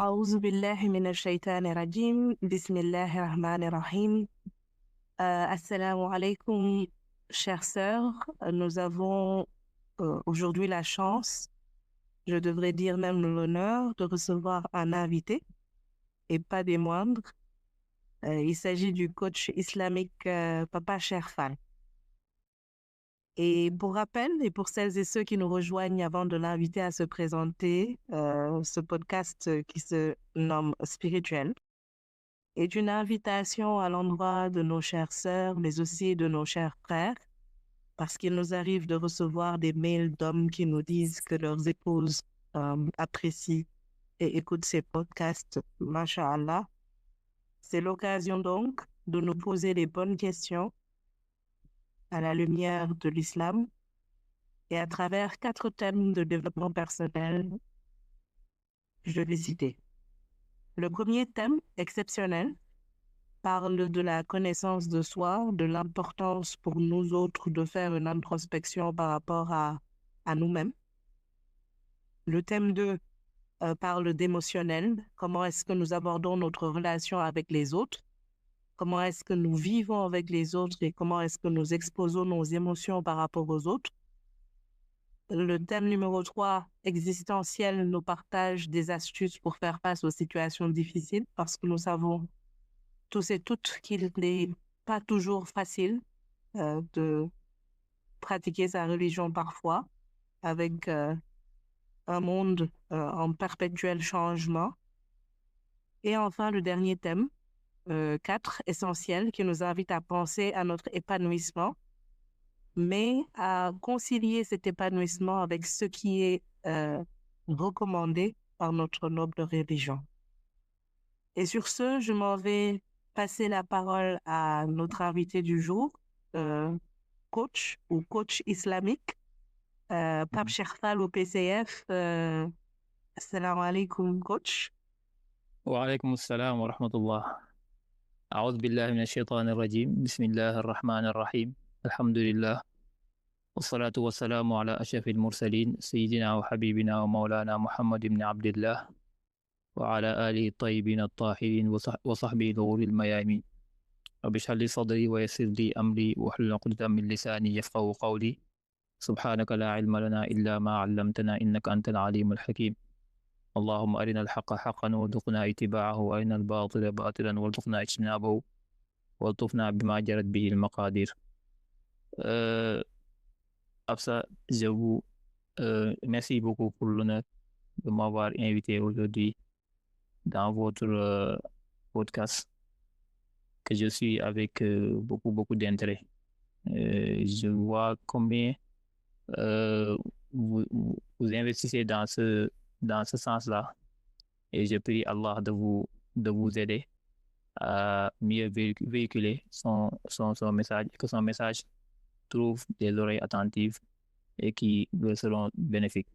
أعوذ بالله من الشيطان الرجيم بسم الله الرحمن الرحيم. Assalamu alaikum, chères sœurs. Nous avons aujourd'hui la chance, je devrais dire même l'honneur, de recevoir un invité, et pas des moindres. Il s'agit du coach islamique Papa Sherfal. Et pour rappel, et pour celles et ceux qui nous rejoignent avant de l'inviter à se présenter, ce podcast qui se nomme Spirituel est une invitation à l'endroit de nos chères sœurs, mais aussi de nos chers frères, parce qu'il nous arrive de recevoir des mails d'hommes qui nous disent que leurs épouses apprécient et écoutent ces podcasts, Masha'Allah. C'est l'occasion donc de nous poser les bonnes questions à la lumière de l'islam et à travers 4 thèmes de développement personnel, je vais citer. Le premier thème, exceptionnel, parle de la connaissance de soi, de l'importance pour nous autres de faire une introspection par rapport à nous-mêmes. Le thème 2 parle d'émotionnel, comment est-ce que nous abordons notre relation avec les autres, comment est-ce que nous vivons avec les autres et comment est-ce que nous exposons nos émotions par rapport aux autres. Le thème numéro 3, existentiel, nous partage des astuces pour faire face aux situations difficiles parce que nous savons tous et toutes qu'il n'est pas toujours facile de pratiquer sa religion parfois avec un monde en perpétuel changement. Et enfin, le dernier thème, 4, essentiel, qui nous invite à penser à notre épanouissement, mais à concilier cet épanouissement avec ce qui est recommandé par notre noble religion. Et sur ce, je m'en vais passer la parole à notre invité du jour, coach ou coach islamique, Pape Sherfal au PCF. Assalamu alaikum, coach. وعليكم السلام ورحمة الله. أعوذ بالله من الشيطان الرجيم. بسم الله الرحمن الرحيم. الحمد لله والصلاة والسلام على أشرف المرسلين سيدنا وحبيبنا ومولانا محمد بن عبد الله وعلى آله الطيبين الطاهرين وصحبه الغر الميامين. رب اشرح لي صدري ويسر لي أمري واحلل عقدة من لساني يفقهوا قولي. سبحانك لا علم لنا إلا ما علمتنا إنك أنت العليم الحكيم. اللهم أرنا الحق حقا وارزقنا اتباعه وأرنا الباطل باطلا وارزقنا اجتنابه والطفنا بما جرت به المقادير. Absa, je vous merci beaucoup pour l'honneur de m'avoir invité aujourd'hui dans votre podcast que je suis avec beaucoup d'intérêt. Je vois combien vous investissez dans ce sens-là et je prie Allah de vous aider à mieux véhiculer son message, que son message trouve des oreilles attentives et qui le seront bénéfiques.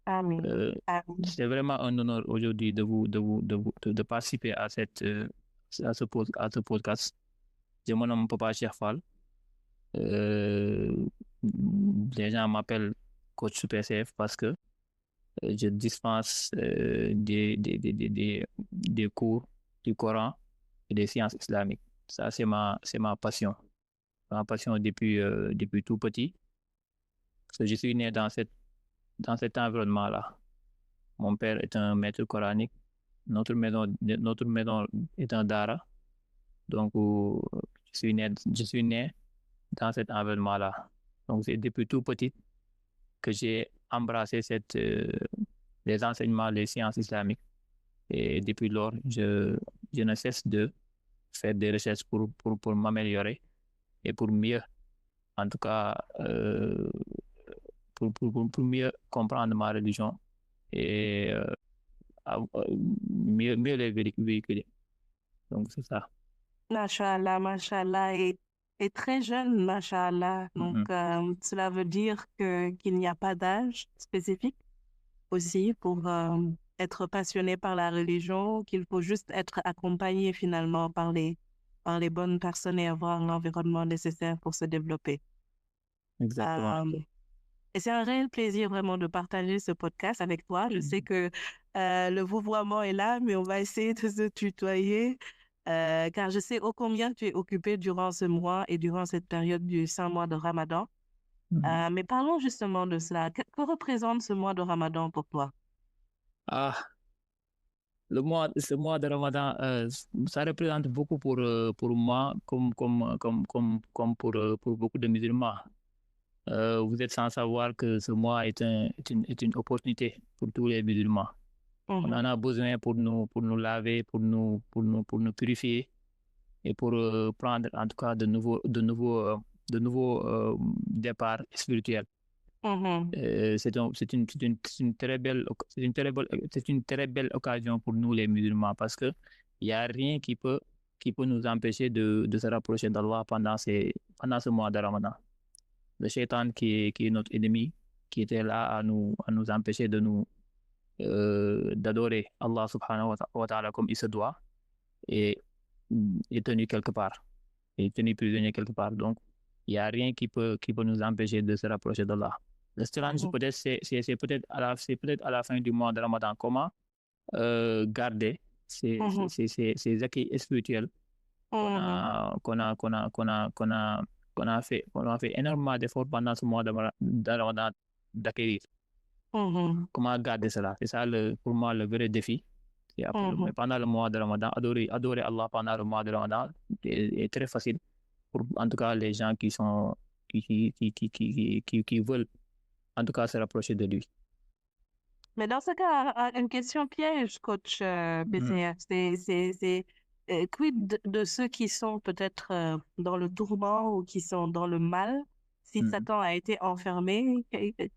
Amen. C'est vraiment un honneur aujourd'hui de participer à ce podcast. Je me nomme Papa Sherfal. Les gens m'appellent coach PCF parce que je dispense des cours du Coran et des sciences islamiques. Ça, c'est ma passion. Ma passion depuis tout petit. Parce que je suis né dans cet environnement-là. Mon père est un maître coranique. Notre maison est un dara. Donc, je suis né dans cet environnement-là. Donc, c'est depuis tout petit que j'ai embrassé les enseignements, les sciences islamiques. Et depuis lors, je ne cesse de faire des recherches pour m'améliorer et pour mieux, en tout cas, pour mieux comprendre ma religion et mieux les véhiculer. Donc, c'est ça. Mashallah, Mashallah, et très jeune, Mashallah. Donc, cela veut dire qu'il n'y a pas d'âge spécifique aussi pour être passionné par la religion, qu'il faut juste être accompagné finalement par les bonnes personnes et avoir l'environnement nécessaire pour se développer. Exactement. Et c'est un réel plaisir vraiment de partager ce podcast avec toi. Je sais que le vouvoiement est là, mais on va essayer de se tutoyer car je sais ô combien tu es occupé durant ce mois et durant cette période du Saint mois de Ramadan. Mais parlons justement de cela. Que représente ce mois de Ramadan pour toi? Ah, ce mois de Ramadan, ça représente beaucoup pour moi, comme pour beaucoup de musulmans. Vous êtes sans savoir que ce mois est une opportunité pour tous les musulmans. On en a besoin pour nous laver, pour nous purifier et pour prendre en tout cas de nouveaux départs spirituels. C'est une très belle, c'est une très belle occasion pour nous les musulmans parce que il y a rien qui peut nous empêcher de se rapprocher d'Allah pendant ce mois de Ramadan. Le shaitan qui est notre ennemi, qui était là à nous empêcher d'adorer Allah subhanahu wa ta'ala comme il se doit, et est tenu quelque part, est tenu prisonnier quelque part. Donc, il n'y a rien qui peut nous empêcher de se rapprocher d'Allah. Le challenge, peut-être, c'est peut-être à la fin du mois de Ramadan. Comment garder ces acquis spirituels qu'on a fait énormément d'efforts pendant ce mois de Ramadan d'acquérir. Comment garder cela? C'est ça, pour moi, le vrai défi. Mais pendant le mois de Ramadan, adorer Allah pendant le mois de Ramadan est très facile pour, en tout cas, les gens qui veulent, en tout cas, se rapprocher de lui. Mais dans ce cas, une question piège, coach BCF, c'est quid de ceux qui sont peut-être dans le tourment ou qui sont dans le mal? Si Satan a été enfermé,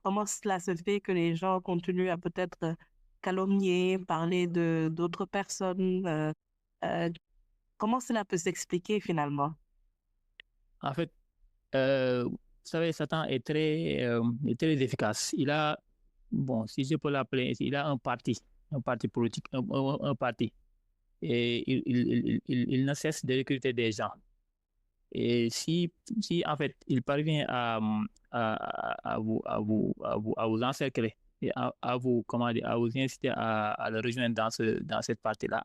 comment cela se fait que les gens continuent à peut-être calomnier, parler de d'autres personnes? Comment cela peut s'expliquer finalement? En fait, vous savez, Satan est très efficace. Il a, bon, si je peux l'appeler, il a un parti politique, un parti. Et il ne cesse de recruter des gens. Et si en fait, il parvient à vous encercler et à vous, comment dire, à vous inciter à le rejoindre dans cette partie-là,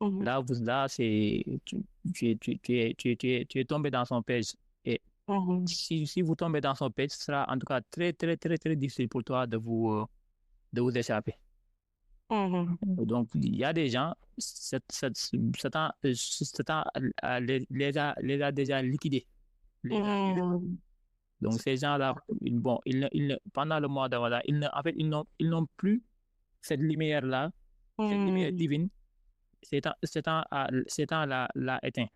là, tu es tombé dans son piège. Et si vous tombez dans son piège, ce sera en tout cas très difficile pour toi de vous échapper. Donc, il y a des gens, Satan les a déjà liquidés. Donc, ces gens-là, bon, pendant le mois de Ramadan, en fait, ils n'ont plus cette lumière-là, cette lumière divine. Satan l'a éteint.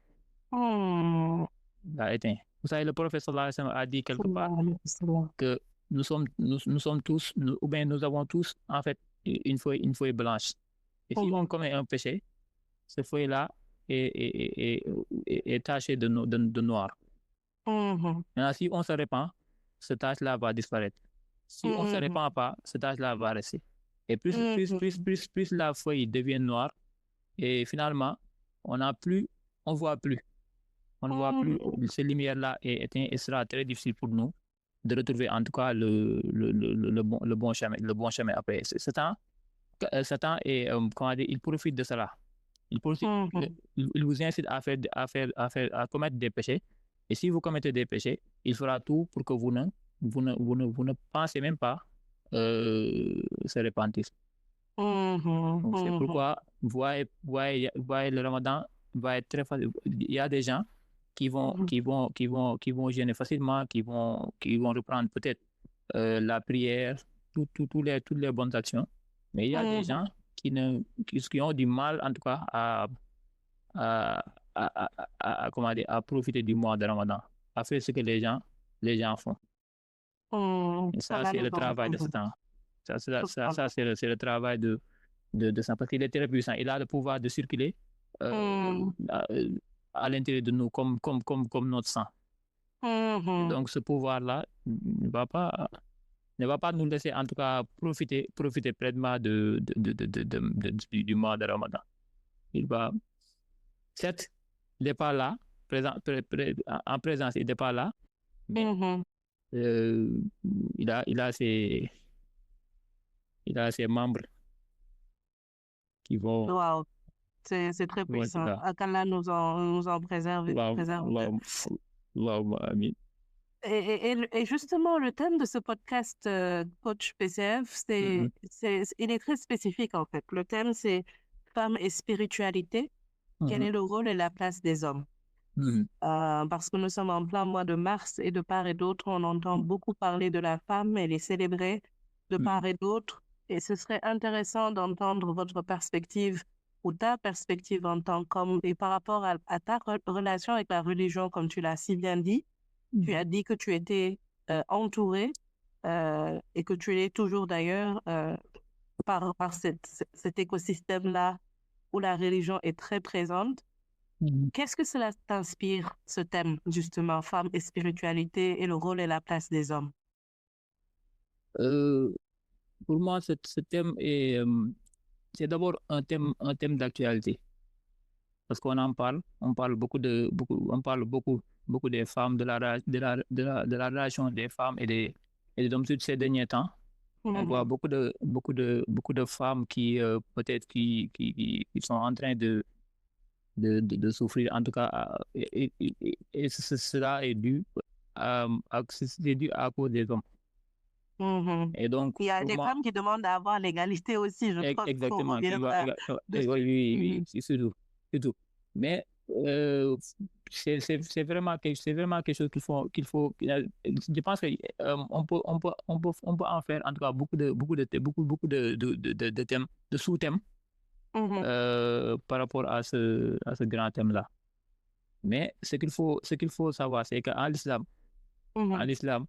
L'a éteint. Vous savez, le prophète sallallahu alayhi wa sallam a dit quelque part que nous sommes tous, ou bien nous avons tous, en fait, une feuille blanche. Et si on commet un péché, cette feuille-là est tachée de noir. Maintenant, si on se répand, cette tache-là va disparaître. Si on ne se répand pas, cette tache-là va rester. Et plus la feuille devient noire, et finalement, on ne voit plus. On ne voit plus. Cette lumière-là est éteinte et sera très difficile pour nous de retrouver en tout cas le bon chemin après. Satan est, comment dire, il profite de cela. Il vous incite à commettre des péchés. Et si vous commettez des péchés, il fera tout pour que vous ne pensez même pas se repentir. Donc, c'est pourquoi voyez, le Ramadan va être très facile. Il y a des gens qui vont jeûner facilement, qui vont reprendre peut-être la prière, toutes les bonnes actions. Mais il y a des gens qui ont du mal, en tout cas, comment dire, à profiter du mois de Ramadan, à faire ce que les gens font. Et ça, Comme à c'est nos le dons. travail de Satan. Je comprends. C'est le travail de Satan, parce qu'il est très puissant. Il a le pouvoir de circuler euh, Mhm. à, à l'intérieur de nous comme notre sang. Et Mhm. donc, ce pouvoir-là ne va pas nous laisser, en tout cas, profiter pleinement du mois de Ramadan. Il va, certes, il n'est pas là, en présence, il n'est pas là, mais Mhm. euh, il a, il a ses, il a ses membres qui Wow, c'est très vont être puissant. là. Qu'Allah nous en Waaw, préserve. waaw, waaw, amiin. Et justement, le thème de ce podcast, Coach PCF, Mhm, il est très spécifique en fait. Le thème, c'est femmes et spiritualité. Quel mhm, est le rôle et la place des hommes? mhm, Parce que nous sommes en plein mois de mars et de part et d'autre, on entend beaucoup parler de la femme et les célébrer de mhm, part et d'autre. Et ce serait intéressant d'entendre votre perspective ou ta perspective en tant qu'homme et par rapport à ta relation avec la religion, comme tu l'as si bien dit. Tu as dit que tu étais entouré et que tu l'es toujours d'ailleurs par cet écosystème-là où la religion est très présente. mhm. Qu'est-ce que cela t'inspire, ce thème, justement, femme et spiritualité et le rôle et la place des hommes? Euh, pour moi, ce thème c'est d'abord un thème d'actualité. Parce qu'on en parle, on parle beaucoup des femmes, de la relation des femmes et des hommes sur ces derniers temps. On voit Mhm. beaucoup de femmes qui, peut-être, qui sont en train de souffrir, en tout cas, cela est dû c'est dû à cause des hommes. Mhm. Et donc, Il y a pour des moi, femmes qui demandent à avoir l'égalité aussi. Je crois qu'il faut exactement, revenir oui, dessus. oui, oui, oui, Mhm. c'est surtout, surtout. Mais c'est vraiment quelque chose je pense que on peut en faire, en tout cas, beaucoup de thèmes, de sous-thèmes Mhm. par rapport à ce grand thème-là. Mais ce qu'il faut savoir, c'est qu'en l'islam, en Mhm. l'islam,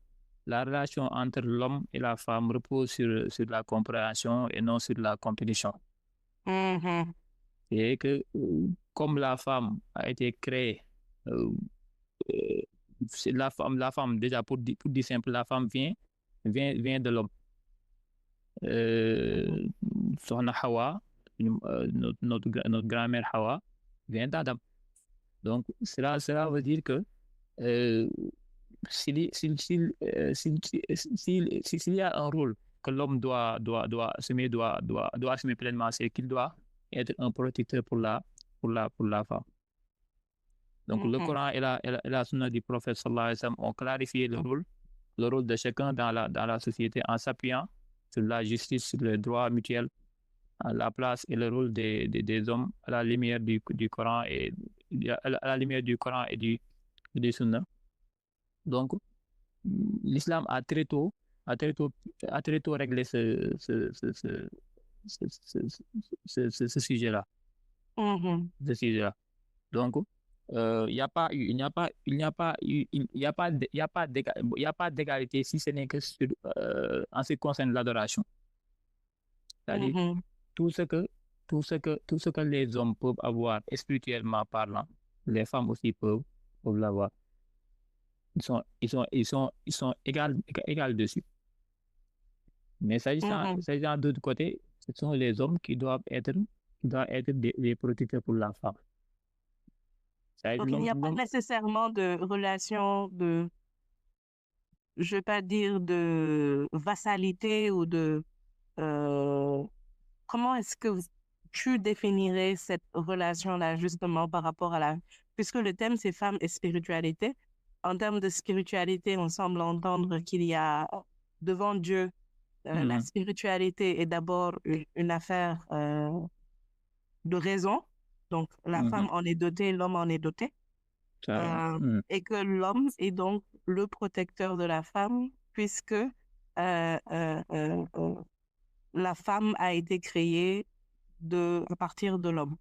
la relation entre l'homme et la femme repose sur la compréhension et non sur la compétition. Mhm. Et que comme la femme a été créée, euh, euh, c'est la femme déjà pour dire simple, la femme vient de l'homme. Mhm. Euh, Sohna Hawa, notre grand-mère Hawa, vient d'Adam. Donc, cela veut dire que euh, s'il y a un rôle que l'homme doit assumer pleinement, c'est qu'il doit être un protecteur pour la femme. Donc, le Mhm. Coran et la Sunna du prophète sallallahu alayhi wa sallam ont clarifié le rôle de chacun dans la société en s'appuyant sur la justice, sur les droits mutuels, à la place et le rôle des hommes à la lumière du Coran à la lumière du Coran du Sunna. Donc, l'islam a très tôt, a très tôt réglé ce sujet-là, Mhm. ce sujet-là. Donc, il n'y a pas eu, il n'y a pas, il n'y a pas eu, il n'y a pas, il y a pas d'égalité si ce n'est que en ce qui concerne l'adoration. C'est-à-dire, Mhm. tout ce que, tout ce que les hommes peuvent avoir spirituellement parlant, les femmes aussi peuvent l'avoir. Ils sont égales dessus. Mais Mhm. s'agissant d'autre côté, ce sont les hommes qui doivent être des protecteurs pour la femme. Ça, Donc, il n'y a pas nécessairement de relation je vais pas dire de vassalité ou euh, comment est-ce que tu définirais cette relation-là justement par rapport puisque le thème c'est femmes et spiritualité. En termes de spiritualité, on semble entendre qu'il y a devant Dieu, la Mhm, spiritualité est d'abord une affaire de raison. Donc, la mhm, femme en est dotée, l'homme en est doté. mhm, Et que l'homme est donc le protecteur de la femme puisque la femme a été créée à partir de l'homme.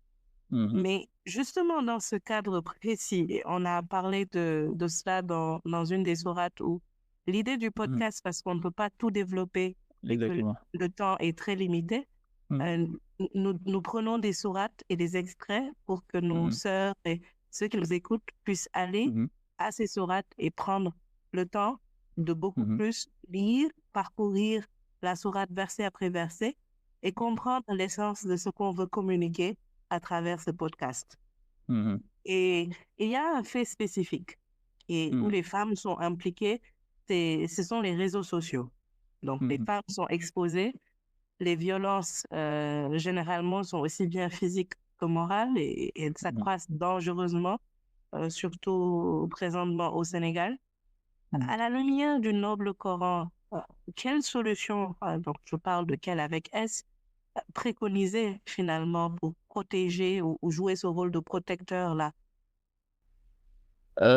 mhm, Mais justement, dans ce cadre précis, et on a parlé de cela dans une des sourates où l'idée du podcast, parce qu'on ne peut pas tout développer et que Exactement. le temps est très limité, nous prenons des sourates et des extraits pour que nos sœurs et ceux qui nous écoutent puissent aller à ces sourates et prendre le temps de beaucoup plus lire, parcourir la sourate verset après verset et comprendre l'essence de ce qu'on veut communiquer à travers ce podcast. Et il y a un fait spécifique où les femmes sont impliquées, ce sont les réseaux sociaux. Donc, les femmes sont exposées. Les violences, généralement, sont aussi bien physiques que morales et s'accroissent dangereusement, surtout présentement au Sénégal. À la lumière du noble Coran, quelle solution, donc je parle de quelle avec S, préconiser finalement pour protéger ou jouer ce rôle de protecteur-là?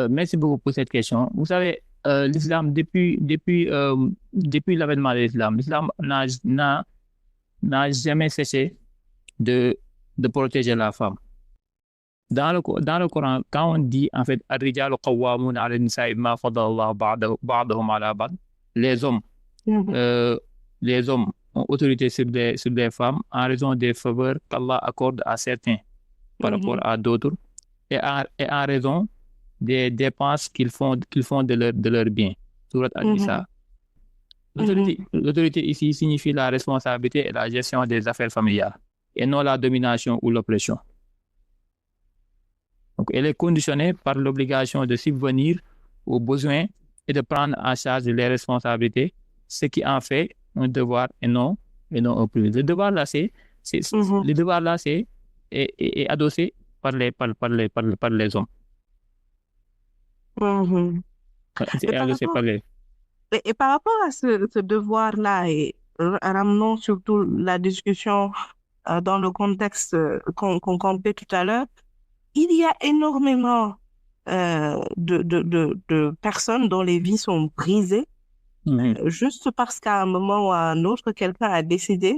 Merci beaucoup pour cette question. Vous savez, l'islam, depuis l'avènement de l'islam n'a jamais cessé de protéger la femme. Dans le Coran, quand on dit en fait الرجال قوامون على النساء بما فضل الله بعضهم على بعض, les hommes ont autorité sur les femmes en raison des faveurs qu'Allah accorde à certains par rapport à d'autres et en raison des dépenses qu'ils font de leur bien. Surat An-Nisa. L'autorité ici signifie la responsabilité et la gestion des affaires familiales et non la domination ou l'oppression. Donc, elle est conditionnée par l'obligation de subvenir aux besoins et de prendre en charge les responsabilités, ce qui en fait un devoir et non un privilège. Le devoir là, c'est adossé par les hommes. Et par rapport à ce devoir-là, et ramenons surtout la discussion dans le contexte qu'on campait tout à l'heure, il y a énormément de personnes dont les vies sont brisées juste parce qu'à un moment ou à un autre, quelqu'un a décidé,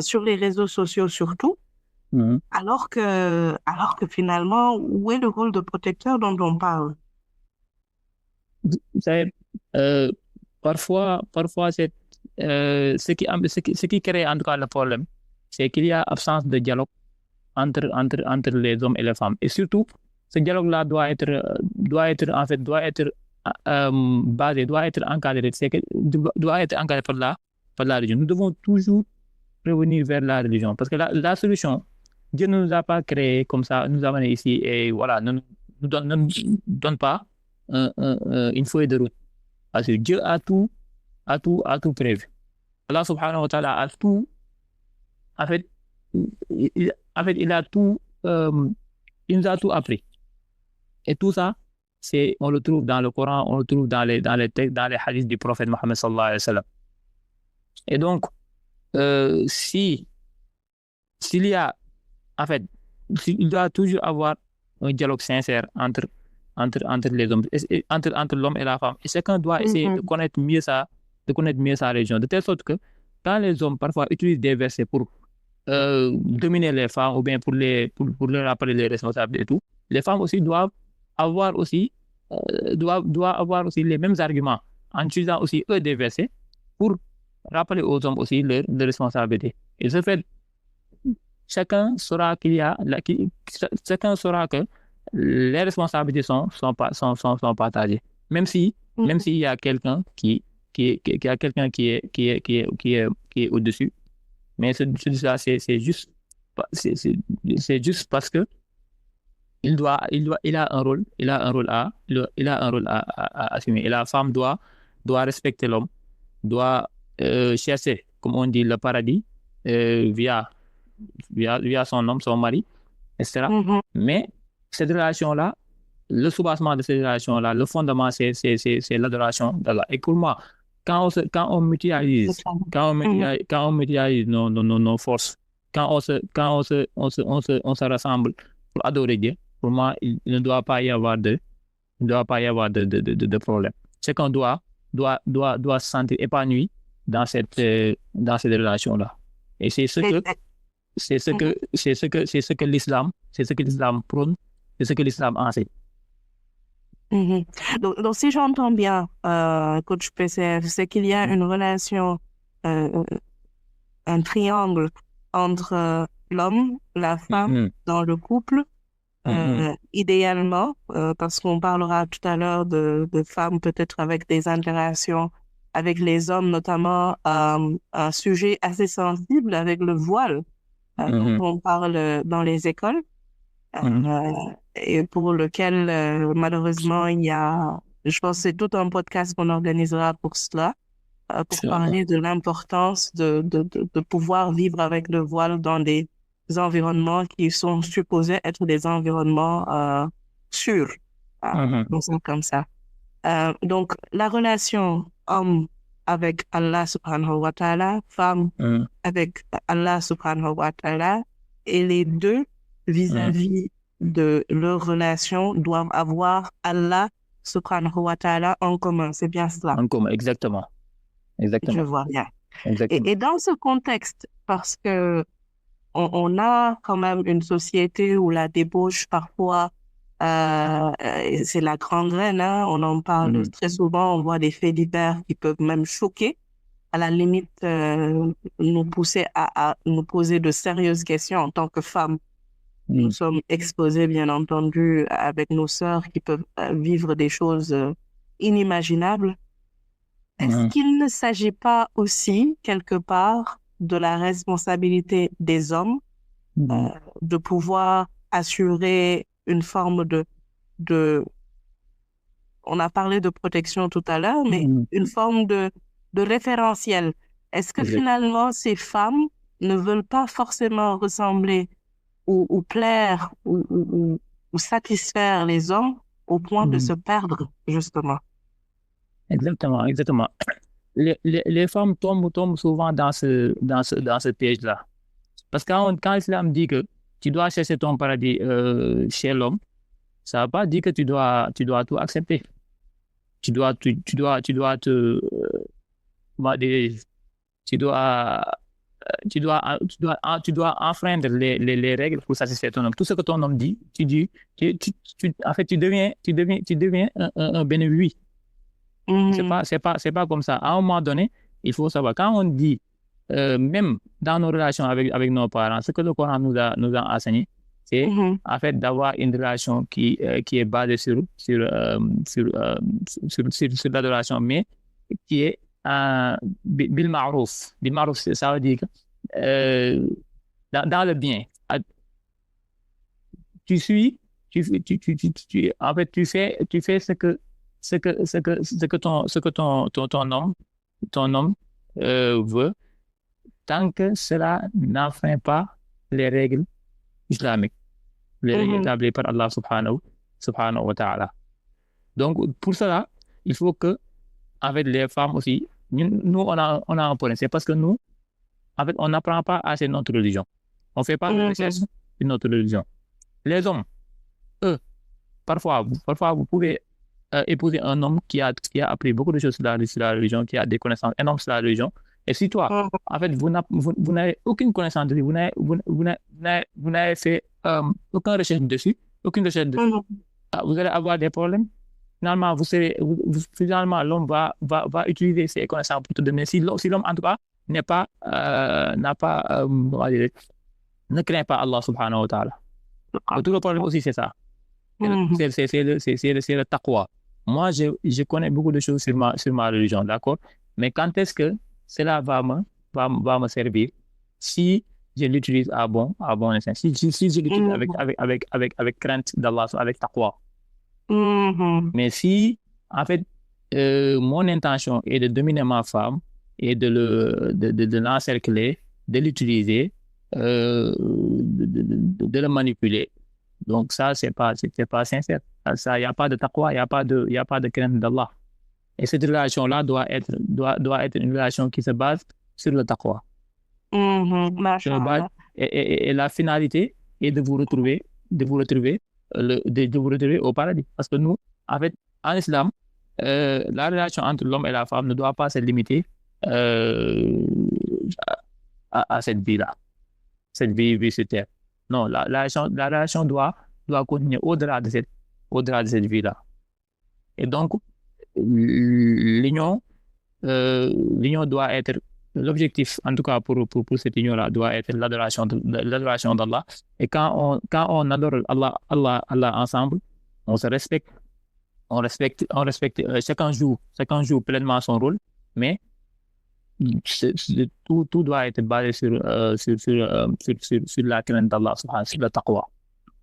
sur les réseaux sociaux surtout, alors que finalement, où est le rôle de protecteur dont on parle? Vous savez, parfois ce qui crée en tout cas le problème, c'est qu'il y a absence de dialogue entre les hommes et les femmes. Et surtout, ce dialogue-là doit être basé, doit être encadré, doit être encadré par la religion. Nous devons toujours revenir vers la religion parce que la solution, Dieu ne nous a pas créé comme ça, nous a amené ici et voilà, ne nous donne pas une feuille de route. Parce que Dieu a tout prévu. Allah subhanahu wa ta'ala a tout, en fait, il a tout, il nous a tout appris. Et tout ça, on le trouve dans le Coran, on le trouve dans les textes, dans les hadiths du prophète Mohammed sallallahu alayhi wa sallam. Et donc, s'il doit toujours avoir un dialogue sincère entre les hommes, entre l'homme et la femme. Et chacun doit essayer de connaître mieux sa religion, de telle sorte que quand les hommes parfois utilisent des versets pour dominer les femmes ou bien pour leur rappeler les responsabilités et tout, les femmes aussi doivent avoir aussi les mêmes arguments en utilisant aussi eux des versets pour rappeler aux hommes aussi leurs responsabilités. Et ce fait, chacun saura que les responsabilités sont partagées. Même s'il y a quelqu'un qui est au-dessus. Mais c'est juste parce que il a un rôle à assumer. Et la femme doit respecter l'homme, doit chercher, comme on dit, le paradis via son homme, son mari, etc. Mais cette relation-là, le soubassement de cette relation-là, le fondement, c'est l'adoration d'Allah. Et pour moi, quand on mutualise nos forces, quand on se rassemble pour adorer Dieu, pour moi, il ne doit pas y avoir de problème. Chacun doit se sentir épanoui dans cette relation-là. Et c'est ce que l'islam prône, c'est ce que l'islam enseigne. Mhm. Donc, si j'entends bien, coach PCF, c'est qu'il y a une relation, euh, un triangle entre l'homme, la femme Mhm. dans le couple, Mhm. idéalement, parce qu'on parlera tout à l'heure de femmes peut-être avec des interactions avec les hommes, notamment un sujet assez sensible avec le voile, dont Mhm. on parle dans les écoles, Mhm. et pour lequel malheureusement je pense que c'est tout un podcast qu'on organisera pour cela, pour Inch'Allah. parler de l'importance de pouvoir vivre avec le voile dans des environnements qui sont supposés être des environnements sûrs, Mhm. disons comme ça. Donc, la relation homme avec Allah subhanahu wa ta'ala, femme Mhm. avec Allah subhanahu wa ta'ala, et les deux Mhm. vis-à-vis de leur relation doivent avoir Allah subhanahu wa ta'ala en commun. C'est bien cela. En commun, exactement. Je Exactement. vois bien. Exactement. Et dans ce contexte, parce que on a quand même une société où la débauche parfois, c'est la grande graine, hein, on en parle Mhm. très souvent, on voit des faits divers qui peuvent même choquer, à la limite nous pousser à nous poser de sérieuses questions en tant que femmes. Nous Mhm. sommes exposés, bien entendu, avec nos sœurs qui peuvent vivre des choses inimaginables. Est-ce Mhm. qu'il ne s'agit pas aussi, quelque part, de la responsabilité des hommes euh, Mhm. de pouvoir assurer une forme de, on a parlé de protection tout à l'heure, mais Mhm. une forme de référentiel. Est-ce que Exact. finalement ces femmes ne veulent pas forcément ressembler ou plaire ou satisfaire les hommes au point de Mhm. se perdre, justement? Exactement, exactement. Les femmes tombent souvent dans ce piège-là. Parce que quand l'islam dit que tu dois chercher ton paradis chez l'homme, ça ne veut pas dire que tu dois tout accepter. Tu dois comment dirais-je, tu dois, tu dois enfreindre les règles pour satisfaire ton homme. Tout ce que ton homme dit, en fait, tu deviens un bénévole. Mhm, C'est pas comme ça. À un moment donné, il faut savoir, quand on dit, même dans nos relations avec nos parents, ce que le Coran nous a enseigné, c'est mhm, en fait d'avoir une relation qui est basée sur, sur l'adoration, mais qui est bil ma'rouf. Bil ma'rouf, ça veut dire que euh, dans le bien. Tu suis, en fait, tu fais ce que ton homme veut, tant que cela n'enfreint pas les règles islamiques, les règles mhm, établies par Allah subhanahu wa ta'ala. Donc, pour cela, il faut que, avec les femmes aussi, nous, on a un problème. C'est parce que nous, en fait, on n'apprend pas assez notre religion. On ne fait pas de recherche mhm, sur notre religion. Les hommes, eux, parfois, vous pouvez épouser un homme qui a appris beaucoup de choses sur la religion, qui a des connaissances énormes sur la religion. Et si toi, mhm, en fait, vous n'avez aucune connaissance de lui, vous n'avez fait aucune recherche dessus, aucune recherche dessus, mhm, vous allez avoir des problèmes. Finalement, finalement, l'homme va utiliser ses connaissances pour te donner. Si l'homme, en tout cas, n'a pas, comment dire, ne craint pas Allah subhanahu wa ta'ala. Tout le problème aussi, c'est ça. mhm, C'est le taqwa. Moi, je connais beaucoup de choses sur ma religion, d'accord? Mais quand est-ce que cela va me servir si je l'utilise à bon escient, si je l'utilise mhm, avec crainte d'Allah, avec taqwa. mhm, Mais si, en fait, mon intention est de dominer ma femme et de l'encercler, de l'utiliser, de le manipuler, donc ça, c'est pas sincère. Ça, il n'y a pas de taqwa, il y a pas de crainte d'Allah. Et cette relation-là doit être une relation qui se base sur le taqwa. mhm, Sur le base, Masha'Allah. et la finalité est de vous retrouver, de vous retrouver au paradis. Parce que nous, en fait, en islam, la relation entre l'homme et la femme ne doit pas se limiter euh, à cette vie-là, vie sur terre. Non, la relation doit continuer au-delà de cette vie-là. Et donc, l'union, l'union doit être, l'objectif, en tout cas pour cette union-là, doit être l'adoration d'Allah. Et quand on adore Allah ensemble, on se respecte, chacun joue pleinement son rôle, mais tout doit être basé sur la crainte d'Allah, sur le taqwa.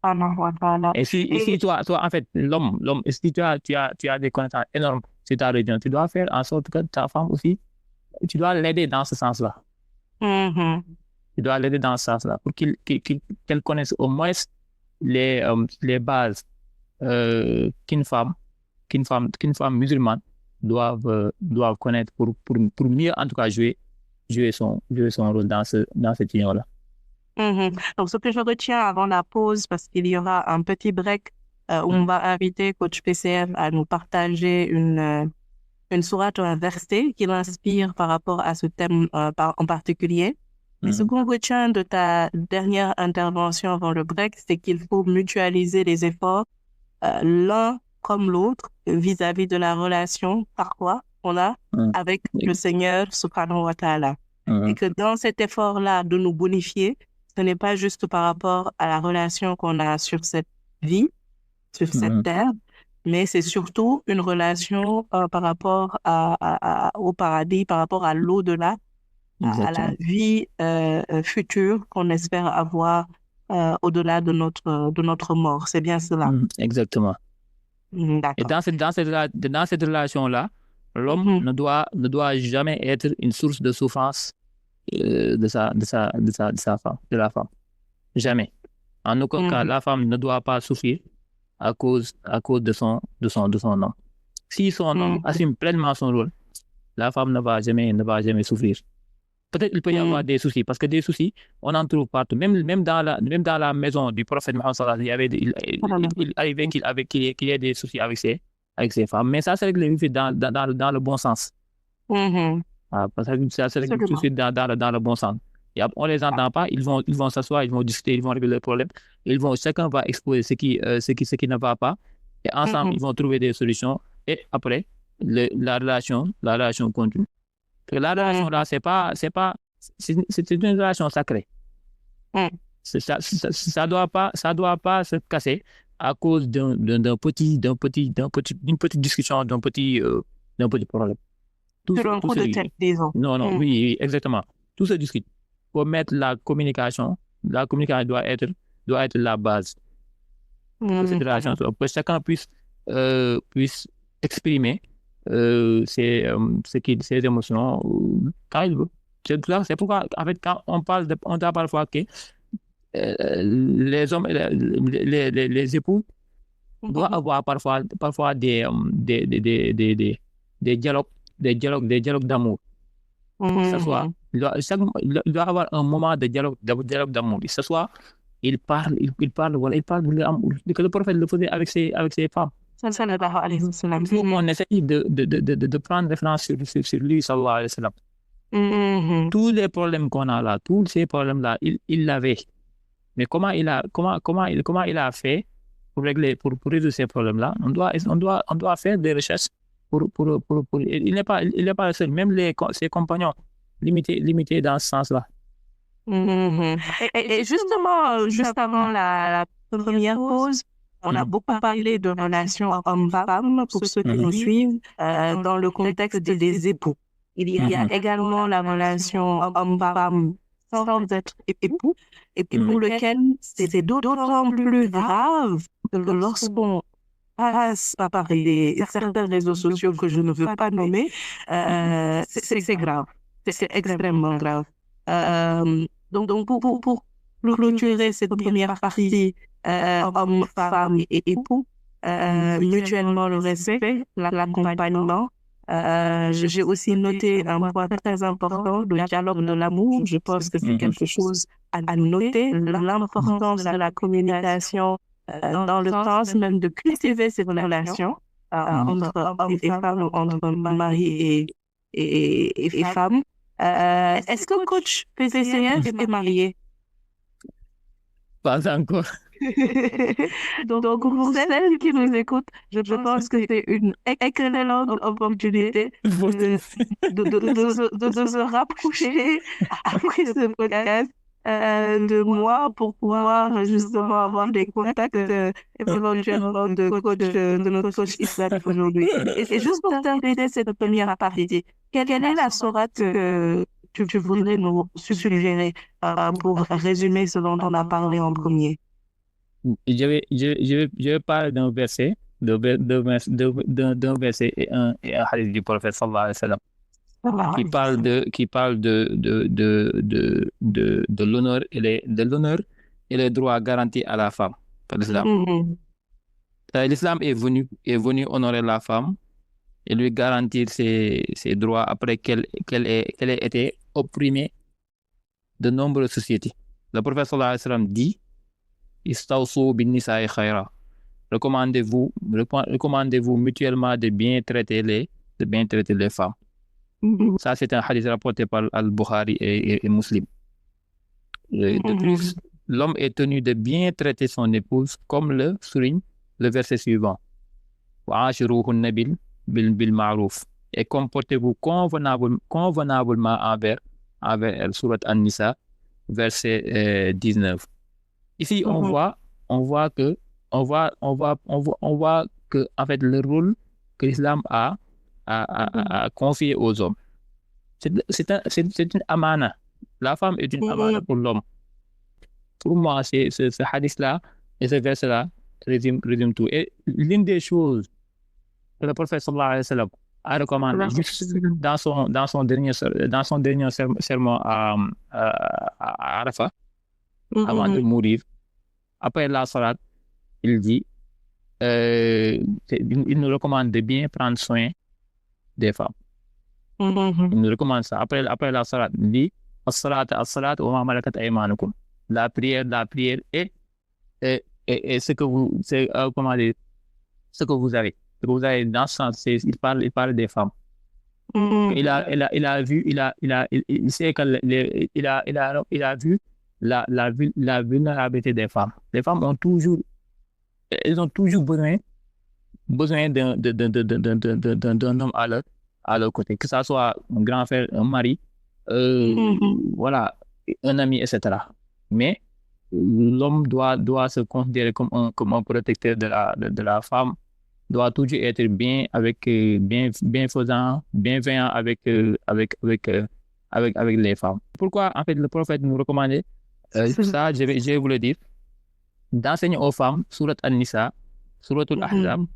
Allah wa ta'ala. Et si toi, en fait, l'homme, et si tu as des connaissances énormes sur ta religion, tu dois faire en sorte que ta femme aussi, tu dois l'aider dans ce sens-là. Mhm. Tu dois l'aider dans ce sens-là pour qu'elle connaisse au moins les bases qu'une femme musulmane doivent connaître pour mieux, en tout cas, jouer son rôle dans cette union-là. Mhm. Donc, ce que je retiens avant la pause, parce qu'il y aura un petit break où on va inviter Coach PCF à nous partager une sourate ou un verset qui l'inspire par rapport à ce thème en particulier. Mais ce qu'on retient de ta dernière intervention avant le break, c'est qu'il faut mutualiser les efforts l'un comme l'autre vis-à-vis de la relation parfois qu'on a avec le Seigneur subhanahu wa ta'ala. Et que dans cet effort-là de nous bonifier, ce n'est pas juste par rapport à la relation qu'on a sur cette vie, sur cette terre, mais c'est surtout une relation par rapport au paradis, par rapport à l'au-delà, à la vie future qu'on espère avoir au-delà de notre mort. C'est bien cela. Exactement. Et dans cette relation-là, l'homme ne doit jamais être une source de souffrance de la femme. Jamais. En aucun cas, la femme ne doit pas souffrir à cause de son homme. Si son homme assume pleinement son rôle, la femme ne va jamais souffrir. Peut-être il peut y avoir des soucis, parce que des soucis, on en trouve partout. Même dans la maison du prophète Mohammed sallallahu alayhi wa sallam, il arrivait qu'il y ait des soucis avec ses femmes. Mais ça, c'est réglé dans le bon sens. Parce que ça, c'est réglé tout de suite dans le bon sens. Et on ne les entend pas, ils vont s'asseoir, ils vont discuter, ils vont régler leurs problèmes. Chacun va exposer ce qui ne va pas. Et ensemble, ils vont trouver des solutions. Et après, la relation continue. La relation là, c'est une relation sacrée. Ça doit pas se casser à cause d'une petite discussion, d'un petit problème. Non, oui, exactement. Tout se discute. Pour mettre la communication doit être la base de cette relation, pour que chacun puisse exprimer ses émotions quand il veut. C'est pourquoi, en fait, quand on dit parfois que les hommes, les époux doivent avoir parfois des dialogues d'amour. Il doit avoir un moment de dialogue d'amour. Ce soit, il parle, que le prophète le faisait avec ses femmes. On essaye de prendre référence sur lui, sallallahu alayhi wa sallam. Tous les problèmes qu'on a là, tous ces problèmes-là, il l'avait. Mais comment il a fait pour résoudre ces problèmes-là? On doit faire des recherches il n'est pas le seul, même ses compagnons limités dans ce sens-là. Et justement, juste avant la première pause, on a beaucoup parlé de relations hommes-femmes pour ceux qui nous suivent dans le contexte des époux. Il y a également la relation homme-femme sans être époux, et pour lequel c'est d'autant plus grave que lorsqu'on passe par certains réseaux sociaux que je ne veux pas nommer, c'est grave. C'est extrêmement grave. Donc pour clôturer cette première partie, hommes, femmes et époux, mutuellement le respect, l'accompagnement. J'ai aussi noté un point très important, le dialogue de l'amour. Je pense que c'est quelque chose à noter, l'importance de la communication dans le sens même de cultiver ces relations entre hommes et femmes, entre mari et femmes. Est-ce que coach PCF est marié? Pas encore. Donc, pour celles qui nous écoutent, je pense que c'est une excellente opportunité de se rapprocher après ce podcast de moi pour pouvoir justement avoir des contacts éventuellement de notre coach islamique aujourd'hui. Et juste pour terminer cette première partie, quelle est la sourate que tu voudrais nous suggérer pour résumer ce dont on a parlé en premier? Je vais parler d'un verset, d'un verset et un hadith du prophète sallallahu alayhi wa sallam qui parle de l'honneur et les droits garantis à la femme par l'islam. L'islam est venu honorer la femme et lui garantir ses droits après qu'elle ait été opprimée de nombreuses sociétés. Le prophète sallallahu alayhi wa sallam dit: Istawsu bin nisa'i khayra. Recommandez-vous mutuellement de bien traiter les femmes. Ça, c'est un hadith rapporté par Al-Bukhari et Muslim. De plus, l'homme est tenu de bien traiter son épouse, comme le souligne le verset suivant. Wa'ashiruhunna bil ma'ruf. Et comportez-vous convenablement envers elle. Sourate An-Nisa, verset 19. Ici, on voit que en fait le rôle que l'islam a confié aux hommes. C'est une amana. La femme est une amana pour l'homme. Pour moi, ce hadith-là et ce verset-là résume tout. Et l'une des choses que le prophète sallallahu alayhi wa sallam a recommandé juste dans son dernier sermon à Arafat, avant de mourir, après la salat, il dit, il nous recommande de bien prendre soin des femmes. Il nous recommande ça. Après la salat, il dit, as-salat wa ma malakat aymanukum. La prière et ce que vous, comment dire, ce que vous avez. Ce que vous avez dans ce sens, il parle des femmes. Il a vu, il sait qu'il a vu la vulnérabilité des femmes. Les femmes ont toujours besoin d'un homme à leur côté, que ça soit un grand frère, un mari, voilà, un ami, etc. Mais l'homme doit se considérer comme un protecteur de la femme, doit toujours être bienfaisant, bienveillant avec les femmes. Pourquoi, en fait, le prophète nous recommandait ça, je vais vous le dire, d'enseigner aux femmes Sourate An-Nisa, Sourate Al-Ahzab,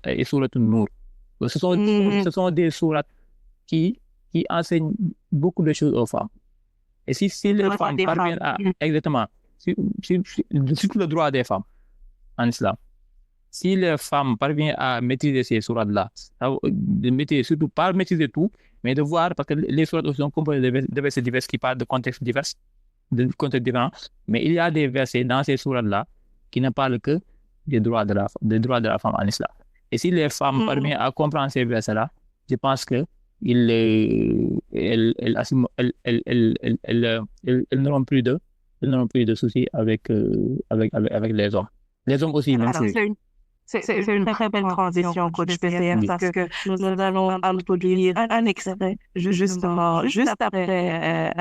et Sourate An-Nur. Ce sont des sourates qui enseignent beaucoup de choses aux femmes. Et si les femmes parviennent à... Exactement. Surtout le droit des femmes en islam. Si les femmes parviennent à maîtriser ces sourates-là, surtout pas maîtriser tout, mais de voir, parce que les sourates aussi sont composées de versets divers qui parlent de contextes divers, différents, mais il y a des versets dans ces sourates-là qui ne parlent que des droits de la femme en islam. Et si les femmes parviennent à comprendre ces versets-là, je pense que elles n'auront plus de soucis avec les hommes. Les hommes aussi, même si... C'est une très belle transition, coach PCF, parce que nous allons introduire un extrait justement juste après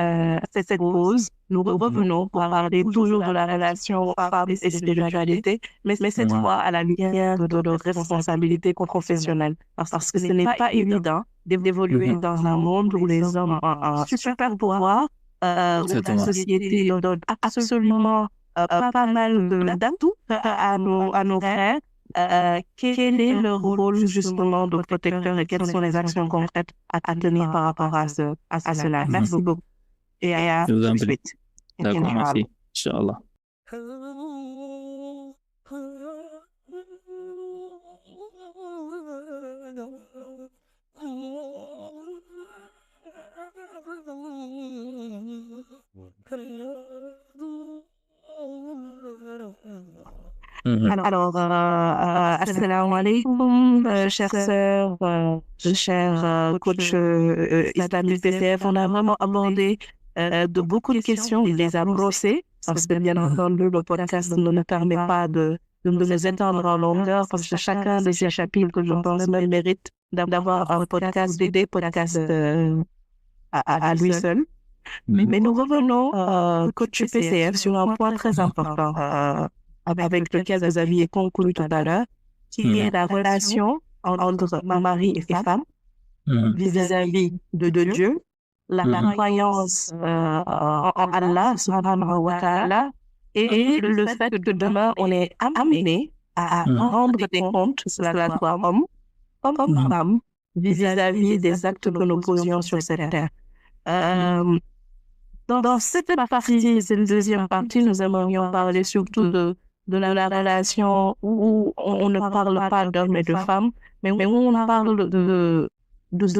cette pause. Nous revenons pour parler toujours de la relation femme et spiritualité, mais cette fois à la lumière de nos responsabilités professionnelles. Parce que ce n'est pas évident d'évoluer dans un monde où les hommes ont un super pouvoir, où la société donne absolument pas mal d'atouts à nos frères. Quel est le rôle justement de protecteur et quelles sont les actions concrètes à tenir par rapport à cela? Merci beaucoup. Et à tout de suite. D'accord, merci. Inch'Allah. Alors, assalamu alaikum, chers sœurs, chers coach islamique PCF. On a vraiment abordé de beaucoup de questions, il les a brossées parce que bien entendu, le podcast ne nous permet pas de nous étendre en longueur, parce que chacun de ces chapitres, je pense, mérite d'avoir un podcast, des podcasts à lui seul. Mais nous revenons, coach PCF, sur un point très important avec lequel vous aviez conclu tout à l'heure, qui est la relation entre mari et femme vis-à-vis de Dieu, la croyance en Allah, subhanahu wa ta'ala, et le fait que demain, on est amené à rendre des comptes, cela soit homme comme femme, vis-à-vis des actes que nous posions sur cette terre. Dans cette partie, cette deuxième partie, nous aimerions parler surtout de la relation où on ne parle pas d'hommes et de femmes, mais où on parle de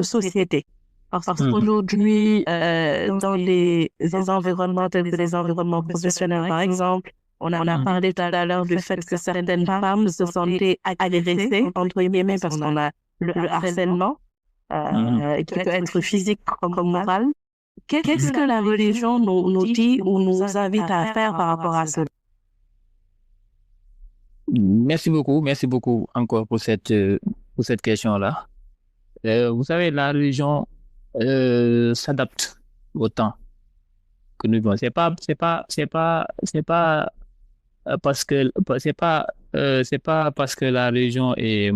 société. Parce qu'aujourd'hui, dans les environnements tels que les environnements professionnels, par exemple, on a parlé tout à l'heure du fait que certaines femmes se sentaient agressées, entre guillemets, parce qu'on a le harcèlement, qui peut être physique comme moral. Qu'est-ce que la religion nous dit ou nous invite à faire par rapport à cela? Merci beaucoup encore pour cette question-là. Vous savez, la religion s'adapte au temps que nous vivons. C'est pas parce que c'est pas parce que la religion est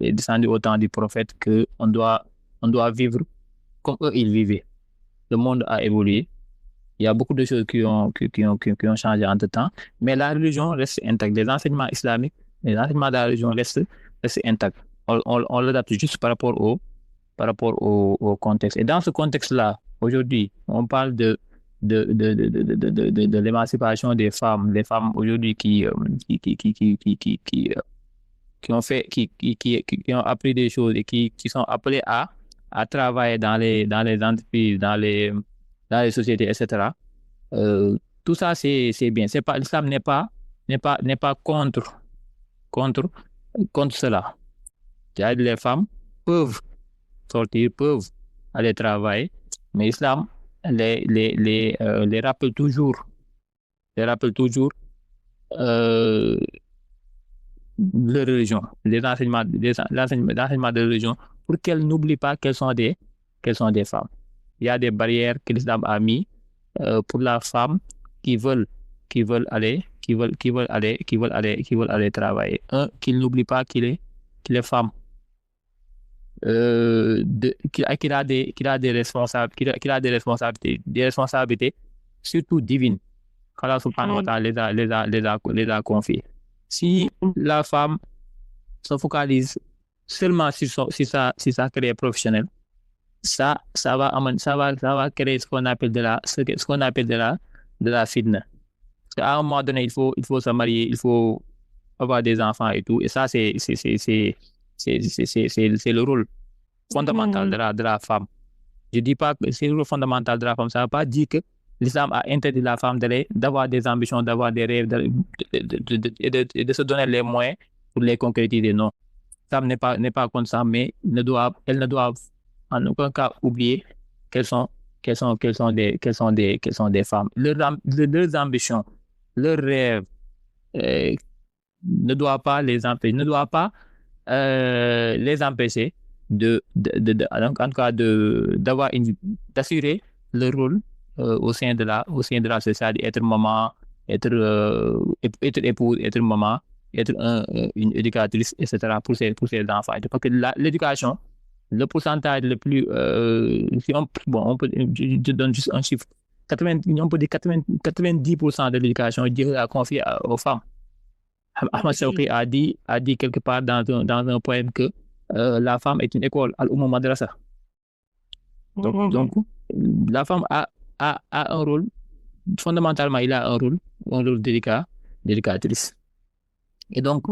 descendue au temps du prophète que on doit vivre comme eux ils vivaient. Le monde a évolué. Il y a beaucoup de choses qui ont changé entre-temps, mais la religion reste intacte. Les enseignements islamiques, les enseignements de la religion restent intacts. On l'adapte juste par rapport au contexte. Et dans ce contexte-là, aujourd'hui, on parle de l'émancipation des femmes, les femmes aujourd'hui qui ont appris des choses et qui sont appelées à travailler dans les entreprises, dans les sociétés, etc. Tout ça, c'est bien. L'islam n'est pas contre cela. Les femmes peuvent sortir, peuvent aller travailler, mais l'islam les rappelle toujours leur religion, les enseignements de religion, pour qu'elles n'oublient pas qu'elles sont des femmes. Il y a des barrières que l'islam a mis pour la femme qui veulent aller travailler. Qu'il n'oublie pas qu'il est femme. Qu'il a des responsabilités, surtout divines, qu'Allah subhanahu wa ta'ala les a confiées. Si la femme se focalise seulement sur sa carrière professionnelle, ça va créer ce qu'on appelle de la fitna. À un moment donné, il faut se marier, il faut avoir des enfants et tout, et ça c'est le rôle fondamental de la femme. Je dis pas que c'est le rôle fondamental de la femme, ça ne veut pas dire que l'islam a interdit la femme d'avoir des ambitions, d'avoir des rêves, et de se donner les moyens pour les concrétiser. Non, l'islam n'est pas contre ça, mais elle ne doit en aucun cas oublier qu'elles sont des femmes. Leurs ambitions, leurs rêves ne doivent pas les empêcher d'assurer leur rôle au sein de la société, être maman, être épouse, être maman, être une éducatrice, etc. pour ses enfants. Parce que l'éducation, le pourcentage le plus, je donne juste un chiffre, on peut dire 90% de l'éducation est confiée aux femmes. Ahmad Shawqi a dit quelque part dans un poème que la femme est une école, al-Umma madrasa. Donc, la femme a un rôle, fondamentalement, il a un rôle d'éducatrice. Et donc,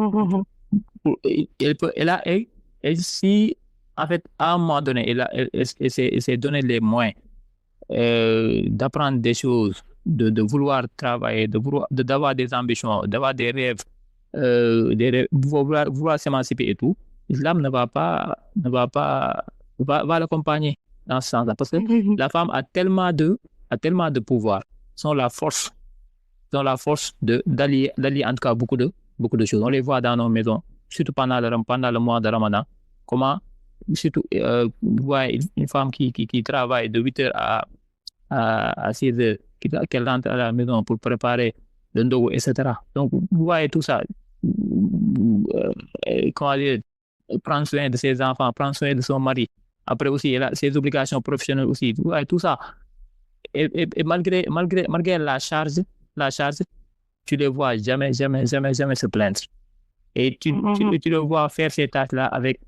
si, en fait, à un moment donné, elle s'est donné les moyens d'apprendre des choses, de vouloir travailler, d'avoir des ambitions, d'avoir des rêves, vouloir s'émanciper et tout, l'islam va l'accompagner dans ce sens-là. Parce que la femme a tellement de a tellement de pouvoir, sont la force d'allier en tout cas beaucoup de choses. On les voit dans nos maisons, surtout pendant le mois de Ramadan. Comment, surtout, vous voyez une femme qui travaille de 8 heures à 6 heures, qu'elle rentre à la maison pour préparer le ndogu, etc. Donc, vous voyez tout ça. Comment dire, prendre soin de ses enfants, prendre soin de son mari. Après aussi, elle a ses obligations professionnelles aussi. Vous voyez tout ça. Et malgré la charge, tu les vois jamais se plaindre. Et tu les vois faire ces tâches-là avec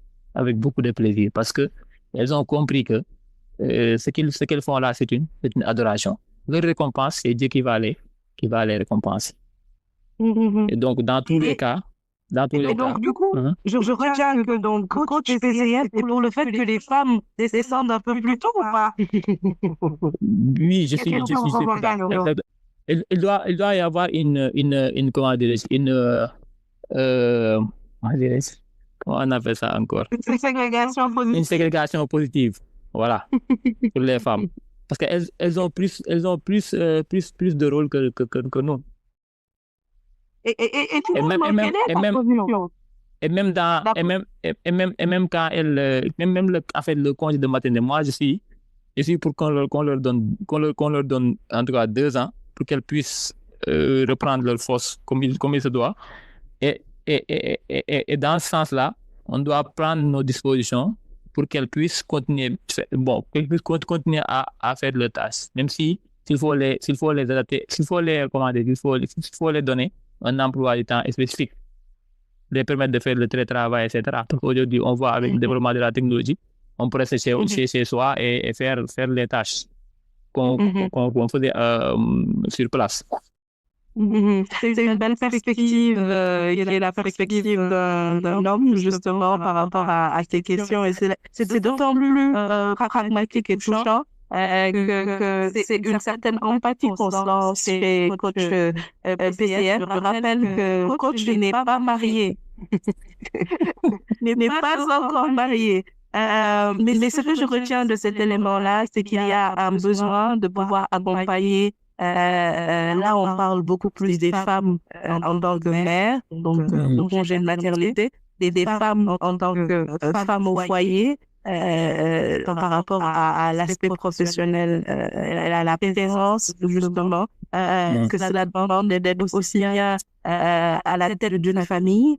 beaucoup de plaisir parce que elles ont compris que ce qu'elles font là, c'est une adoration. Leur récompense, c'est Dieu qui va les récompenser. Et donc, dans tous les cas, du coup, je retiens que donc, coach PCF, c'est pour le fait que les femmes descendent un peu plus tôt ou pas? Oui, je suis d'accord. Il doit y avoir comment dirais-je, comment on appelle ça encore? Une ségrégation positive. Une ségrégation positive, voilà, pour les femmes. Parce qu'elles ont plus de rôle que nous. Et même quand en fait le congé de maternité, moi je suis pour qu'on leur donne en tout cas 2 ans pour qu'elles puissent reprendre leur force comme il se doit. Et dans ce sens-là, on doit prendre nos dispositions pour qu'elles puissent continuer à faire leurs tâches, même s'il faut les adapter, s'il faut les donner un emploi du temps spécifique, les permettre de faire le télétravail, etc. Aujourd'hui, on voit avec le développement de la technologie, on pourrait rester chez soi et faire les tâches qu'on faisait sur place. C'est une belle perspective, qui est la perspective d'un homme, justement, par rapport à ces questions. Et c'est d'autant plus pragmatique et touchant que c'est une certaine empathie qu'on sent chez coach PCF. Je rappelle que coach n'est pas marié. n'est pas encore marié. Mais ce que je retiens de cet élément-là, c'est qu'il y a un besoin de pouvoir accompagner. Là, on parle beaucoup plus des femmes en tant que mères, donc congé de maternité, des femmes en tant que femmes au foyer, par rapport à l'aspect professionnel, à la préférence, justement, que cela demande d'être aussi bien à la tête d'une famille,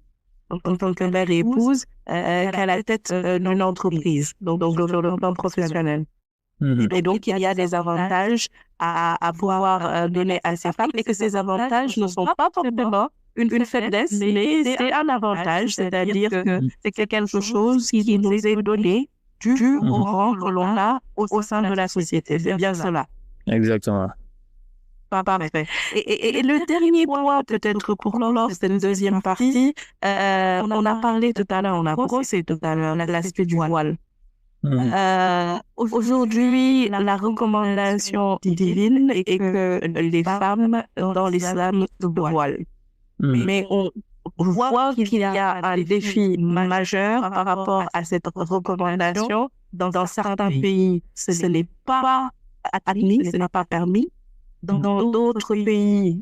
en tant que mère et épouse, qu'à la tête d'une entreprise, donc sur le plan professionnel. Et donc, il y a des avantages à pouvoir donner à ces femmes et que ces avantages ne sont pas forcément une faiblesse, mais c'est un avantage, c'est-à-dire que c'est quelque chose qui nous est donné dû au rang que l'on a au sein de la société. C'est bien cela. Exactement. Parfait. Et le dernier point, peut-être pour clore cette deuxième partie, on a parlé tout à l'heure, on a brossé tout à l'heure l'aspect du voile. Aujourd'hui, la recommandation divine est que les femmes dans l'islam se voilent. Mais on voit qu'il y a un défi majeur par rapport à cette recommandation. Dans certains pays, ce n'est pas admis, ce n'est pas permis. Dans d'autres pays,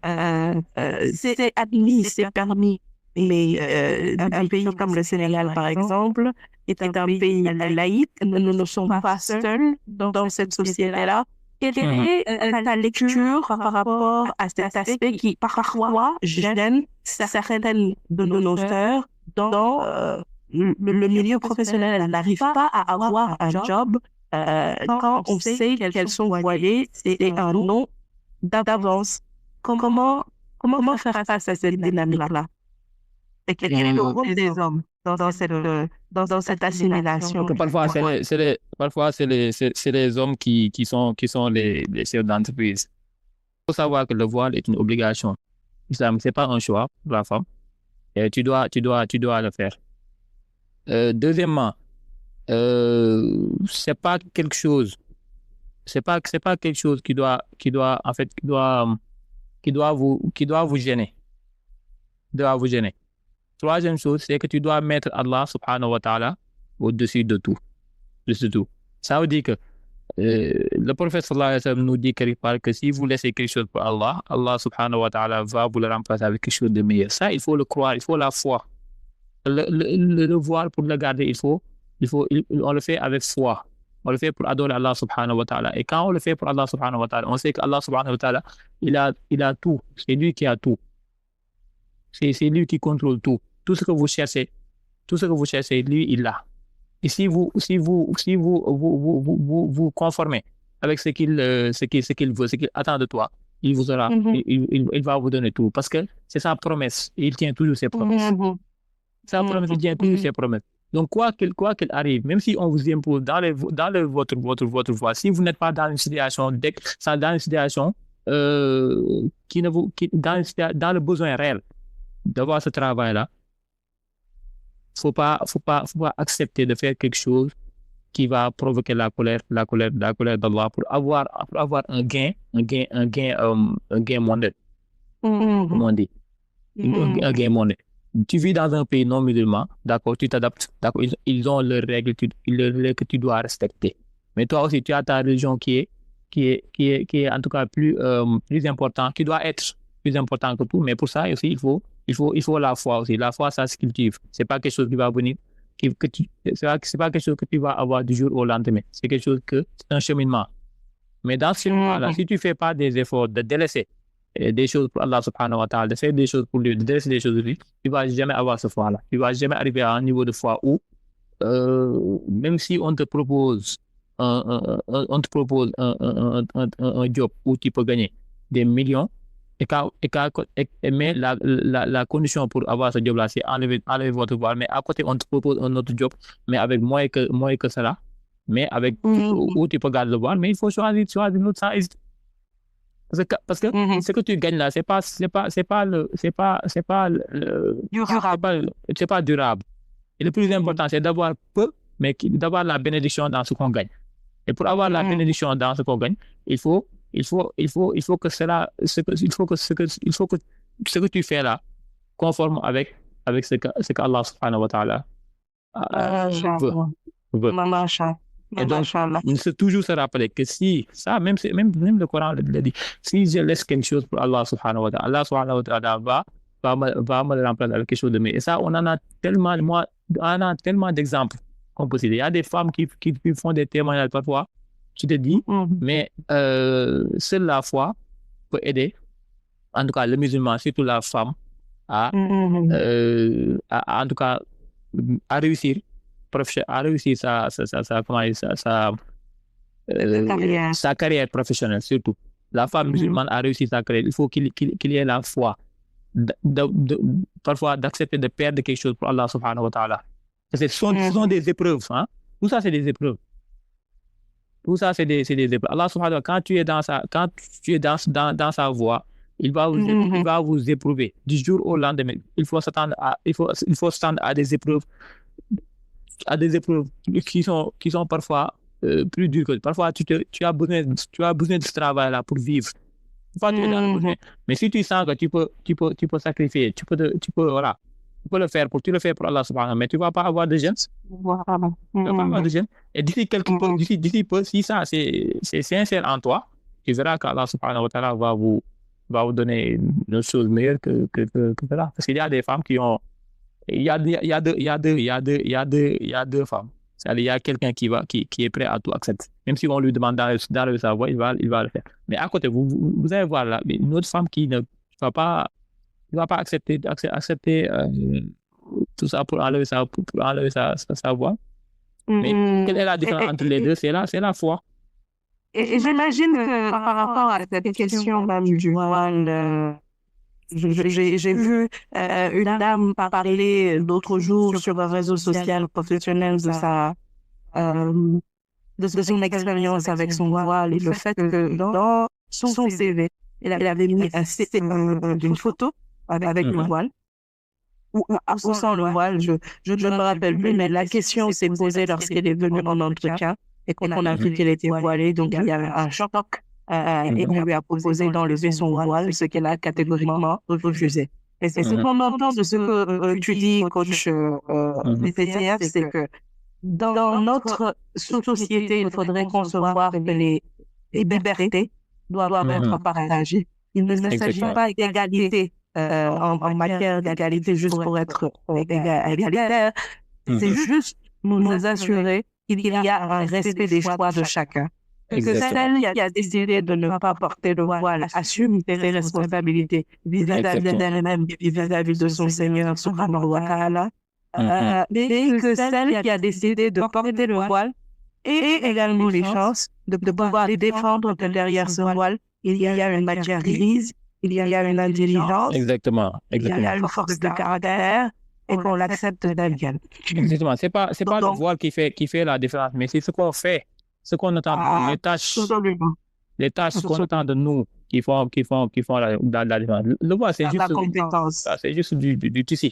c'est admis, c'est permis. Mais un pays comme le Sénégal, par exemple, est un pays laïque. Nous ne sommes pas seuls dans cette société-là. Quelle est ta lecture par rapport à cet aspect qui, parfois, gêne certaines de nos sœurs dans le milieu professionnel? Elles n'arrivent pas à avoir un job quand on sait qu'elles sont voilées. C'est un non d'avance. Comment faire face à cette dynamique-là? Et quel est le rôle des hommes dans cette assimilation? Parfois, c'est les hommes qui sont les chefs d'entreprise. Il faut savoir que le voile est une obligation. L'islam, ce n'est pas un choix pour la femme. Et tu dois le faire. Deuxièmement, c'est pas quelque chose qui doit vous gêner. Troisième chose, c'est que tu dois mettre Allah subhanahu wa ta'ala au-dessus de tout. Ça veut dire que Le prophète sallallahu alayhi wa sallam nous dit quelque part que si vous laissez quelque chose pour Allah, Allah subhanahu wa ta'ala va vous le remplacer avec quelque chose de meilleur. Ça, il faut le croire, il faut la foi. Le devoir pour le garder, on le fait avec foi. On le fait pour adorer Allah subhanahu wa ta'ala. Et quand on le fait pour Allah subhanahu wa ta'ala, on sait qu'Allah subhanahu wa ta'ala, il a tout. C'est lui qui a tout. C'est lui qui contrôle tout. Tout ce que vous cherchez, lui, il l'a. Et si vous conformez avec ce qu'il veut, ce qu'il attend de toi, il vous aura, il va vous donner tout. Parce que c'est sa promesse. Et il tient toujours ses promesses. Sa promesse, il tient toujours ses promesses. Donc, quoi qu'il arrive, même si on vous impose votre voie, si vous n'êtes pas dans une situation, dans le besoin réel d'avoir ce travail-là, faut pas accepter de faire quelque chose qui va provoquer la colère d'Allah pour avoir un gain mondain, comme on dit, un gain mondain. Tu vis dans un pays non musulman, d'accord, tu t'adaptes, d'accord, ils ont leurs règles que tu dois respecter. Mais toi aussi, tu as ta religion qui est en tout cas plus important, qui doit être plus important que tout. Mais pour ça aussi, il faut la foi aussi. La foi, ça se cultive. C'est pas quelque chose qui va venir, c'est pas quelque chose que tu vas avoir du jour au lendemain. C'est quelque chose c'est un cheminement. Mais dans ce cheminement-là, si tu fais pas des efforts de délaisser des choses pour Allah subhanahu wa ta'ala, de faire des choses pour lui, de délaisser des choses de lui, tu vas jamais avoir ce foi-là. Tu vas jamais arriver à un niveau de foi où, même si on te propose un job où tu peux gagner des millions, mais la condition pour avoir ce job-là, c'est enlever votre voile. Mais à côté, on te propose un autre job, mais avec moins que cela, mais avec où tu peux garder le voile. Mais il faut choisir l'autre sans hésiter. Parce que ce que tu gagnes là, c'est pas durable. Et le plus important, c'est d'avoir peu, mais d'avoir la bénédiction dans ce qu'on gagne. Et pour avoir la bénédiction dans ce qu'on gagne, il faut que ce que tu fais là conforme avec ce que Allah subhanahu wa ta'ala veut. Et donc, il faut toujours se rappeler que si, ça, même le Coran le dit, si je laisse quelque chose pour Allah subhanahu wa ta'ala, Allah subhanahu wa ta'ala va me le remplacer avec quelque chose de mieux. Et ça, on en a tellement d'exemples qu'on peut citer. Il y a des femmes qui font des témoignages parfois. Tu te dis, mais seule la foi peut aider, en tout cas le musulman, surtout la femme, en tout cas, à réussir sa carrière professionnelle, surtout. La femme musulmane a réussi sa carrière. Il faut qu'il y ait la foi, parfois d'accepter de perdre quelque chose pour Allah subhanahu wa ta'ala. Ce sont des épreuves. Hein? Tout ça, c'est des épreuves. Tout ça, c'est des épreuves. Allah subhanahu wa ta'ala, quand tu es dans sa voie, il va vous éprouver du jour au lendemain. Il faut s'attendre à des épreuves, qui sont parfois plus dures que parfois tu as besoin de ce travail là pour vivre. Mais si tu sens que tu peux sacrifier, tu peux le faire tu le fais pour Allah subhanahu wa ta'ala, mais tu vas pas avoir de gêne. Et d'ici peu, si ça c'est sincère en toi, tu verras qu'Allah subhanahu wa ta'ala va vous donner une chose meilleure que cela. Parce qu'il y a des femmes qui ont, il y a deux femmes. C'est-à-dire, il y a quelqu'un qui est prêt à tout accepter. Même si on lui demande d'aller sa voie, il va le faire. Mais à côté, vous allez voir là, une autre femme qui ne va pas accepter tout ça pour enlever sa voix. Mais quelle est la différence entre les deux? C'est la foi. Et j'imagine que par rapport à cette question même du voile, j'ai vu une dame parler l'autre jour sur un réseau social professionnel de son expérience avec son voile et le fait que dans son CV, elle avait mis une photo avec le voile ou sans le voile, je ne me rappelle plus, mais la question s'est posée lorsqu'elle est venue en entretien et qu'on a vu qu'elle était voilée, donc il y avait un choc et on lui a proposé d'enlever son voile, ce qu'elle a catégoriquement refusé. Et c'est ce qu'on entend de ce que tu dis, coach PTF, c'est que Dans notre société, il faudrait concevoir que les libertés doivent être partagées. Il ne s'agit Exactement. pas d'égalité en matière d'égalité juste pour être égalitaire. C'est juste nous assurer qu'il y a un respect des choix de chacun. Que Exactement. celle qui a décidé de ne pas porter le voile assume ses responsabilités vis-à-vis d'elle-même et vis-à-vis de son Seigneur subhanahu wa ta'ala. Mais que celle qui a décidé de porter le voile ait également les chances de pouvoir défendre que derrière ce voile, il y a une matière grise, il y a une intelligence, Exactement. il y a une force de caractère et qu'on l'accepte telle qu'elle. Exactement. C'est pas le voile qui fait la différence, mais c'est ce qu'on fait, ce qu'on attend, les tâches qu'on attend de nous qui font la différence. Le voile, c'est juste la compétence. c'est juste du tissu.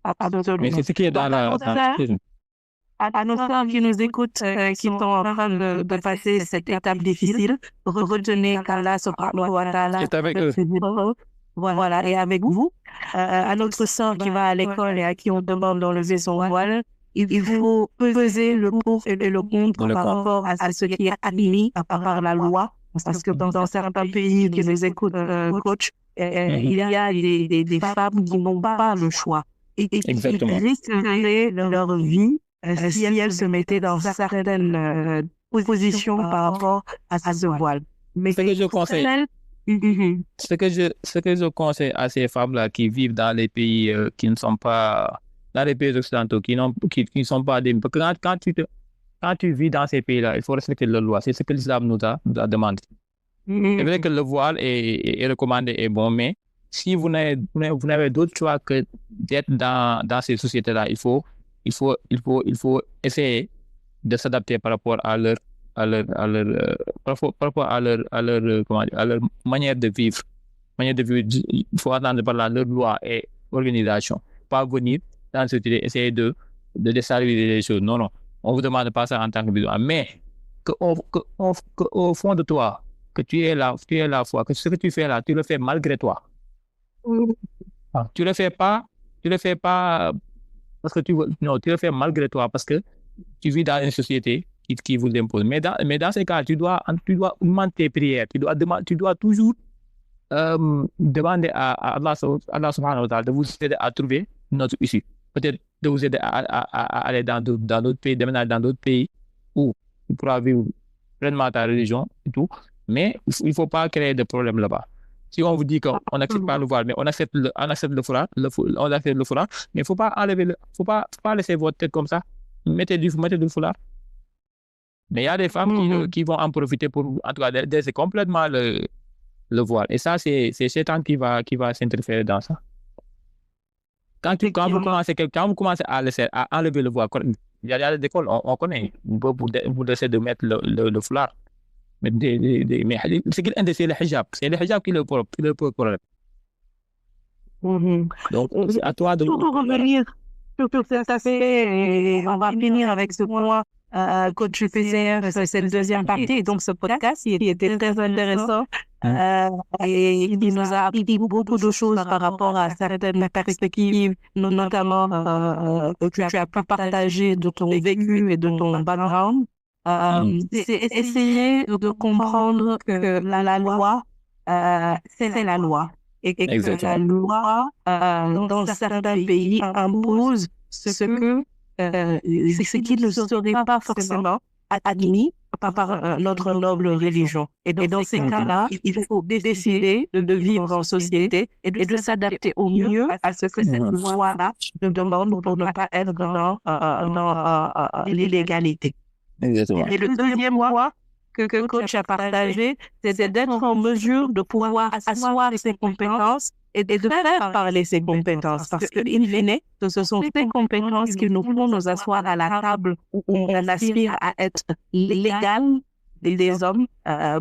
Absolument. Mais c'est ce qui est dans la à nos sœurs qui nous écoutent, qui sont en train de passer cette étape difficile, retenez qu'Allah subhanahu wa ta'ala est avec eux. Voilà, et avec vous. À notre sœur qui va à l'école et à qui on demande d'enlever son voile, il faut peser le pour et le contre par rapport à ce qui est admis par la loi. Parce que dans certains pays qui nous écoutent, coach, il y a des femmes qui n'ont pas le choix. Et qui risqueraient leur vie si elles se mettaient dans certaines positions par rapport à ce voile. Mais ce que je conseille, ce que je conseille à ces femmes-là qui vivent dans les pays qui ne sont pas dans les pays occidentaux, qui ne sont pas des... Parce que quand tu vis dans ces pays-là, il faut respecter la loi. C'est ce que l'islam nous a demandé. C'est vrai que le voile est recommandé et bon, mais si vous n'avez d'autre choix que d'être dans ces sociétés-là, il faut essayer de s'adapter par rapport à leur manière de vivre. Il faut attendre par là leur loi et organisation. Pas venir dans cette société essayer de déstabiliser les choses. Non, non. On vous demande pas ça en tant que musulman, mais qu'au fond de toi, que tu es la foi, que ce que tu fais là, tu le fais malgré toi. Tu le fais pas parce que tu le fais malgré toi parce que tu vis dans une société qui vous impose. Mais dans ces cas, tu dois augmenter tes prières, tu dois toujours demander à Allah subhanahu wa ta'ala de vous aider à trouver notre issue. Peut-être de vous aider à aller dans d'autres pays, déménager dans d'autres pays où tu pourras vivre pleinement ta religion et tout. Mais il ne faut pas créer de problèmes là-bas. Si on vous dit qu'on n'accepte pas le voile, mais on accepte le foulard, mais il ne faut pas faut pas laisser votre tête comme ça. Mettez du foulard. Mais il y a des femmes qui vont en profiter pour, en tout cas, laisser complètement le voile. Et ça, c'est Satan qui va s'interférer dans ça. Quand vous commencez à enlever le voile, il y a des écoles, on connaît, vous laissez de mettre le foulard. Mais ce qu'il intéresse, c'est le hijab. C'est le hijab qui est le problème. Donc, c'est à toi de... Pour revenir sur cet aspect, et on va finir avec ce point que tu faisais, cette deuxième partie, donc ce podcast, qui était très intéressant. Et il nous a appris beaucoup de choses par rapport à certaines perspectives, notamment que tu as pu partager de ton vécu et de ton background. C'est essayer de comprendre que la loi, c'est la loi. Et que la loi, dans certains pays, impose ce qui ne serait pas forcément admis par notre noble religion. Et dans ces cas-là, il faut décider de vivre en société et de s'adapter au mieux à ce que cette loi-là nous demande pour ne pas être dans l'illégalité. Exactement. Et le deuxième point que coach a partagé, c'est d'être en mesure de pouvoir asseoir ses compétences et de faire parler ses compétences. Parce que, in fine, ce sont ces compétences qui nous font nous asseoir à la table où on aspire à être l'égal des hommes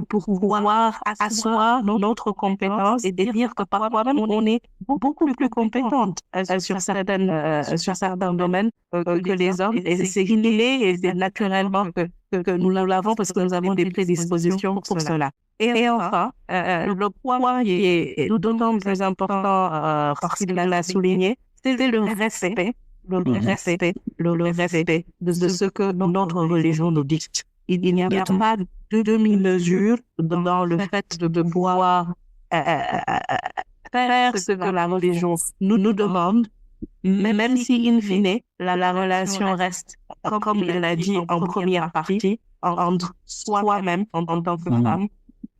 pour pouvoir asseoir notre compétence et de dire que parfois même on est beaucoup plus compétente sur certains domaines que les hommes. Et c'est inné et c'est naturellement que nous l'avons parce que nous avons des prédispositions pour cela. Et enfin, le point qui est d'autant plus important parce qu'il l'a souligné, c'est le respect le respect de ce que notre religion nous dicte. Il n'y a pas de demi-mesure dans le fait de pouvoir faire ce que la religion nous demande, même si, in fine, la relation reste, comme il l'a dit en première partie, entre soi-même en tant que femme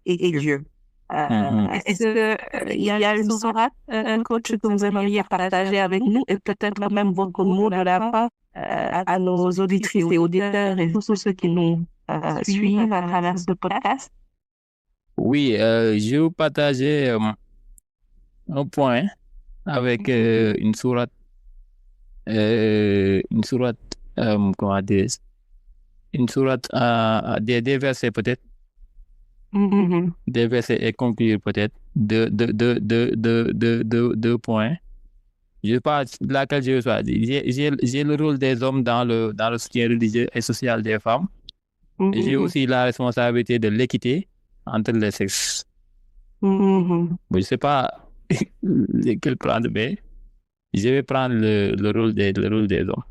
et Dieu. Est-ce qu'il y a une sourate, un coach que vous aimeriez partager avec nous et peut-être même votre mot de la fin à nos auditrices et auditeurs et tous ceux qui nous suivent à travers ce podcast? Oui, je vais vous partager un point avec une sourate, comment dire, une sourate, des versets peut-être, des versets et conclure peut-être deux points. Je sais pas laquelle je vais choisir. J'ai le rôle des hommes dans le soutien religieux et social des femmes. Et j'ai aussi la responsabilité de l'équité entre les sexes. Bon, je sais pas lequel prendre, mais je vais prendre le rôle des hommes.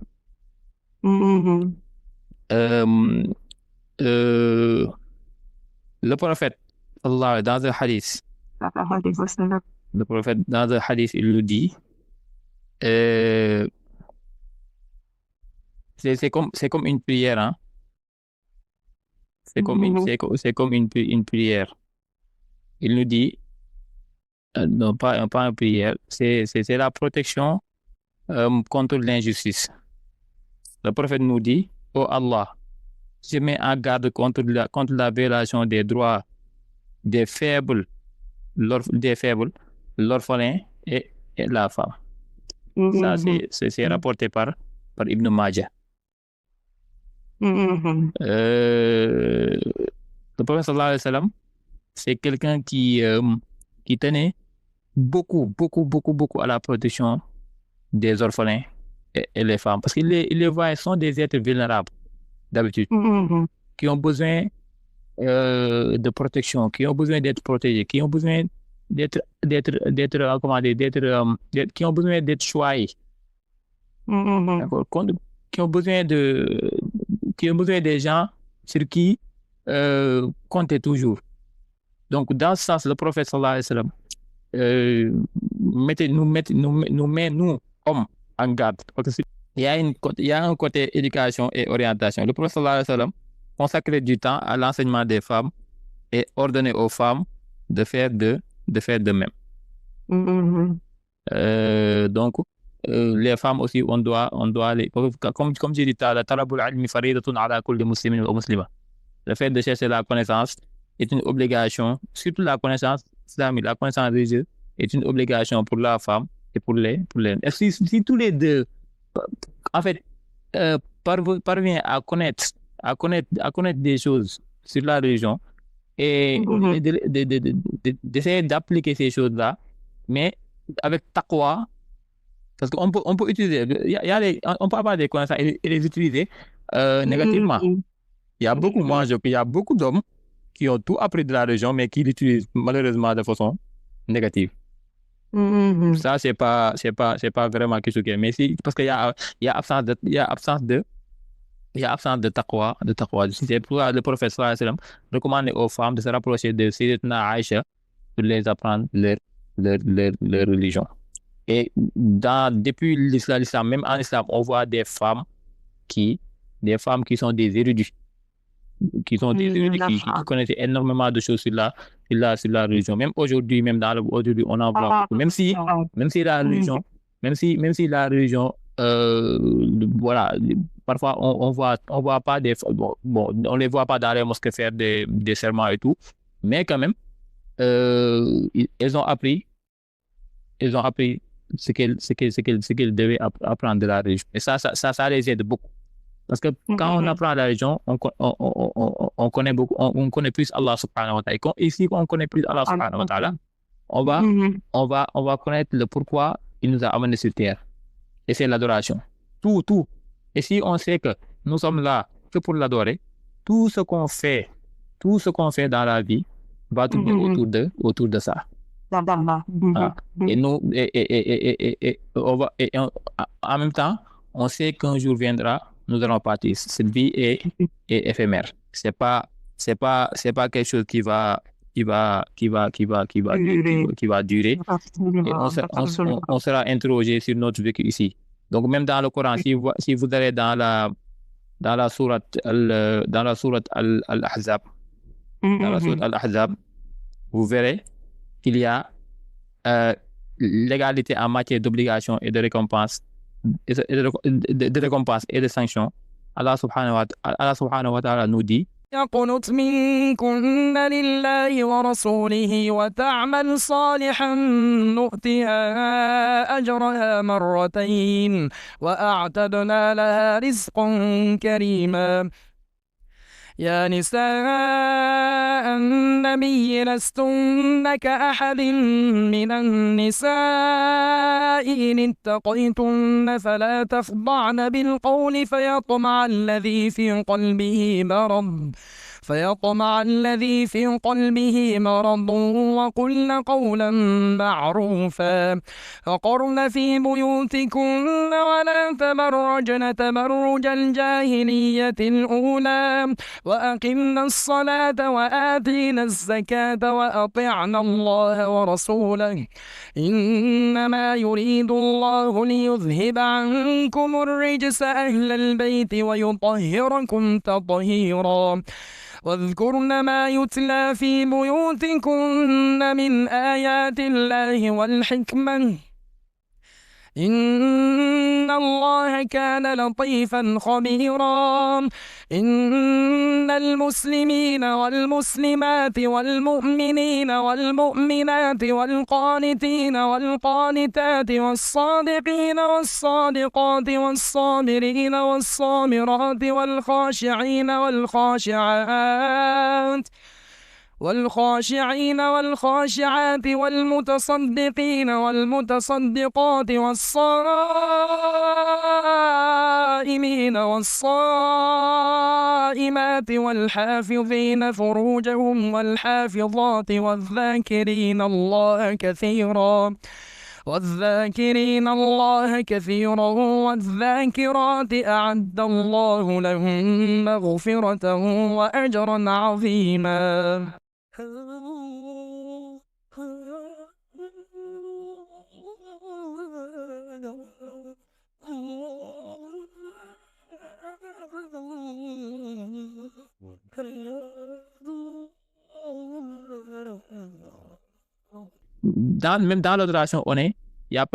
Le prophète, Allah, dans un hadith, le prophète, dans un hadith, il nous dit, c'est comme une prière, hein. C'est comme une prière. Il nous dit, non, pas une prière, c'est la protection contre l'injustice. Le prophète nous dit, oh Allah, je mets en garde contre la violation des droits des faibles, l'orphelin et la femme. Ça, c'est rapporté par Ibn Majah. Le prophète sallallahu alayhi wa sallam, c'est quelqu'un qui tenait beaucoup à la protection des orphelins et les femmes. Parce qu'il les voit, sont des êtres vulnérables d'habitude, qui ont besoin de protection, qui ont besoin d'être protégés, qui ont besoin qui ont besoin d'être choyés, qui ont besoin des gens sur qui compter toujours. Donc, dans ce sens, le prophète sallallahu alayhi wa sallam nous met, nous, hommes, en garde. Parce il y a un côté éducation et orientation. Le prophète sallallahu alayhi wa sallam consacrait du temps à l'enseignement des femmes et ordonnait aux femmes de faire de même. Donc, les femmes aussi, on doit les, comme j'ai dit, talabul ilmi faridatun ala kulli muslimin wa muslima. Le fait de chercher la connaissance est une obligation, surtout la connaissance islamique, la connaissance religieuse est une obligation pour la femme et pour les. Si tous les deux, en fait, parviennent à connaître des choses sur la religion et d'essayer d'appliquer ces choses-là, mais avec taqwa, parce qu'on peut utiliser, on peut avoir des connaissances et les utiliser négativement. Il y a beaucoup d'hommes qui ont tout appris de la religion, mais qui l'utilisent malheureusement de façon négative. Ça, c'est pas vraiment quelque chose qui est, mais parce qu'il y a absence de taqwa. C'est pourquoi le prophète sallallahu alayhi wa sallam recommande aux femmes de se rapprocher de Sayyidatuna Aïcha pour les apprendre leur religion. Et depuis l'islam, même en islam, on voit des femmes qui sont des érudits, qui connaissent énormément de choses sur la religion. Même aujourd'hui, on en voit beaucoup. Même si la religion, voilà, parfois on voit pas on les voit pas dans les mosquées faire des serments et tout, mais quand même, elles ont appris ce qu'elles devaient apprendre de la religion. Et ça les aide beaucoup. Parce que quand on apprend la religion, on connaît beaucoup, on connaît plus Allah subhanahu wa ta'ala. Et si on connaît plus Allah subhanahu wa ta'ala, on va connaître le pourquoi il nous a amenés sur terre. Et c'est l'adoration. Tout. Et si on sait que nous sommes là que pour l'adorer, tout ce qu'on fait dans la vie va tourner autour de ça. Et nous, en même temps, on sait qu'un jour viendra, nous allons partir. Cette vie est éphémère. C'est pas quelque chose qui va durer. Et on sera interrogé sur notre vécu ici. Donc même dans le Coran, si vous allez dans la sourate Al-Ahzab, vous verrez qu'il y a l'égalité en matière d'obligation et de récompense, de récompense et de sanctions. Allah subhanahu wa ta'ala nous dit: يقنت منكن لله ورسوله وتعمل صالحا نؤتها أجرها مرتين وأعتدنا لها رزقا كريما. يا نساء النبي لستن كأحد من النساء إن اتقيتن فلا تخضعن بالقول فيطمع الذي في قلبه مرض وقلن قولا معروفا وقرن في بيوتكن ولا تبرجن تبرج الجاهلية الأولى وأقمنا الصلاة وآتينا الزكاة وأطعنا الله ورسوله إنما يريد الله ليذهب عنكم الرجس أهل البيت ويطهركم تطهيرا. واذكرن ما يتلى في بيوتكن من آيات الله والحكمة إن الله كان لطيفا خبيرا. إن المسلمين والمسلمات والمؤمنين والمؤمنات والقانتين والقانتات والصادقين والصادقات والصابرين والصابرات والخاشعين والخاشعات والمتصدقين والمتصدقات والصائمين والصائمات والحافظين فروجهم والحافظات والذاكرين الله كثيرا والذاكرات أعد الله لهم مغفرة وأجرا عظيما. Même dans l'adoration, il n'y a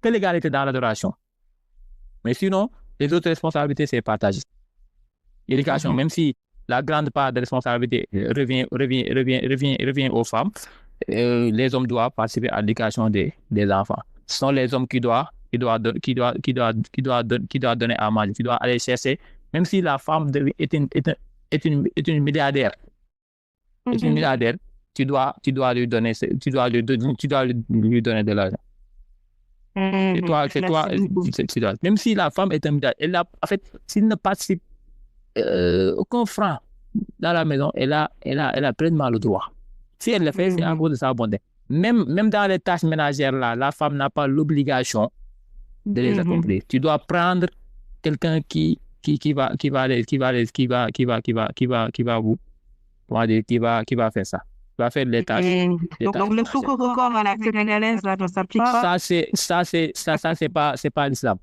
que l'égalité dans l'adoration. Mais sinon, les autres responsabilités, c'est partagé. L'éducation, même si la grande part de responsabilité revient aux femmes, les hommes doivent participer à l'éducation des enfants. Ce sont les hommes qui doivent donner à manger, qui doivent aller chercher, même si la femme est une milliardaire. Est une milliardaire, tu dois lui donner de l'argent. C'est toi. Même si la femme est un milliardaire, en fait, s'il ne participe aucun franc dans la maison, elle a pleinement le droit. Si elle le fait, c'est à cause de sa bonté. Même dans les tâches ménagères là, la femme n'a pas l'obligation de les accomplir. Tu dois prendre quelqu'un qui va faire ça. Qui va faire les tâches. Donc le sous-corps à la sénégalaise là, ça s'applique pas. Ça c'est pas l'islam.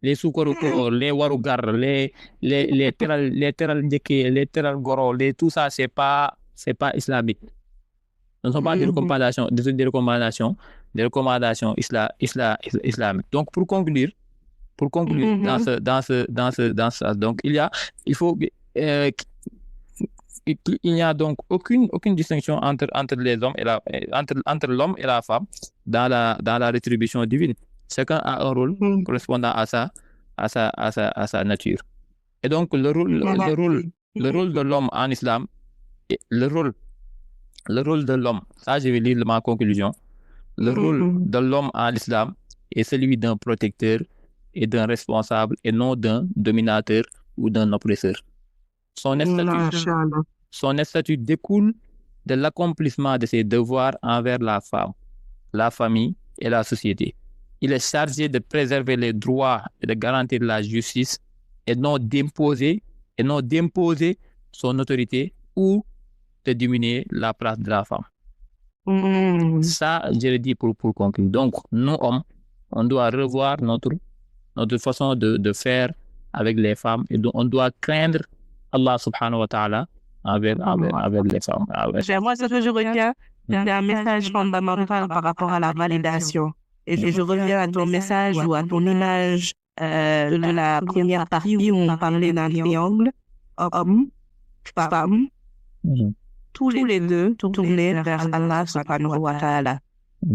Les sous-corps, les warugar, les teral ndeke, les teral goro, tout ça c'est pas islamique. Ce ne sont pas des recommandations islamiques. Donc pour conclure dans ce donc il n'y a donc aucune distinction entre les hommes et entre l'homme et la femme dans la rétribution divine. Chacun a un rôle correspondant à sa nature. Et donc le rôle de l'homme en islam, le rôle de l'homme, ça je vais lire ma conclusion. Le rôle de l'homme en islam est celui d'un protecteur et d'un responsable et non d'un dominateur ou d'un oppresseur. Son statut découle de l'accomplissement de ses devoirs envers la femme, la famille et la société. il est chargé de préserver les droits et de garantir la justice et non d'imposer son autorité ou de diminuer la place de la femme. Ça, je le dis pour conclure. Donc, nous, hommes, on doit revoir notre façon de faire avec les femmes et on doit craindre Allah subhanahu wa ta'ala avec les femmes. Moi, ce que je retiens, c'est un message fondamental par rapport à la validation. Et je reviens à ton message ou à ton image de la première partie où on parlait d'un triangle, homme, femme, tous les deux tournés vers Allah subhanahu wa ta'ala.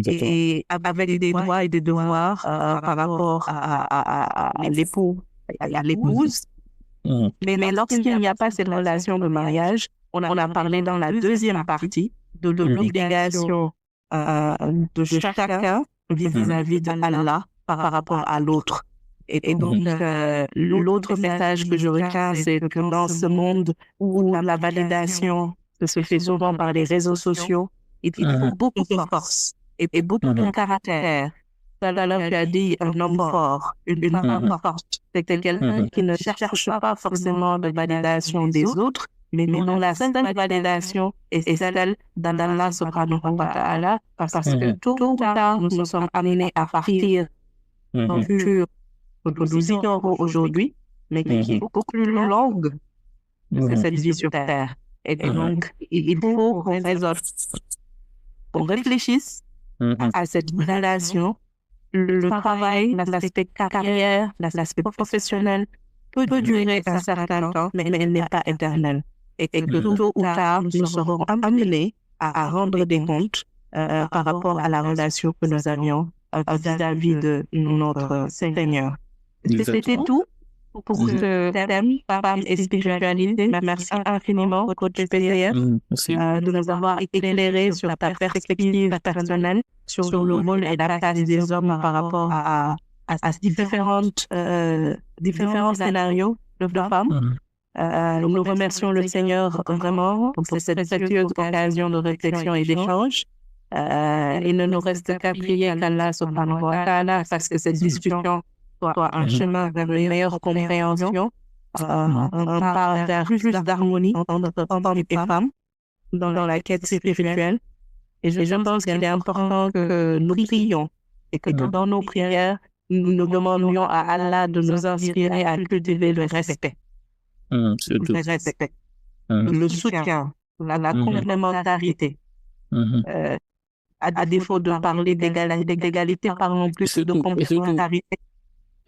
Et avec des droits et des devoirs par rapport à l'époux, à l'épouse. Mais lorsqu'il n'y a pas cette relation de mariage, on a parlé dans la deuxième partie de l'obligation de chacun vis-à-vis d'Allah par rapport à l'autre. Et donc, l'autre message que je retiens, c'est que dans ce monde où la validation se fait souvent par les réseaux sociaux, il faut beaucoup de force et beaucoup de caractère. Tout à l'heure, tu as dit un homme fort, une femme forte. C'est quelqu'un qui ne cherche pas forcément de validation des autres, mais dont la seule validation est celle d'Allah subhanahu wa ta'ala, parce que tôt ou tard, nous sommes amenés à partir dans le futur que nous ignorons aujourd'hui, mais qui est beaucoup plus longue que cette vie sur Terre. Et donc, il faut qu'on raisonne, qu'on réfléchisse à cette relation. Le travail, l'aspect carrière, l'aspect professionnel peut durer un certain temps, mais elle n'est pas éternelle. Et que tôt ou tard, nous serons amenés à rendre des comptes par rapport à la relation que nous avions vis-à-vis de notre Seigneur. C'était tout pour ce thème, femme et spiritualité. Merci infiniment, coach PCF, de nous avoir éclairé sur ta perspective personnelle, sur le rôle et la place des hommes par rapport à différents scénarios de femmes. Nous remercions le Seigneur vraiment pour cette précieuse occasion de réflexion et d'échange. Il ne nous reste qu'à prier qu'Allah subhanahu wa ta'ala fasse que cette discussion soit un chemin vers une meilleure compréhension, on part vers plus d'harmonie entre hommes et femmes dans la quête spirituelle. Et je pense qu'il est important que nous prions et que dans nos prières, nous demandions à Allah de nous inspirer à cultiver le respect. Le respect, le soutien, la complémentarité. À défaut de parler d'égalité, parlons plus de complémentarité.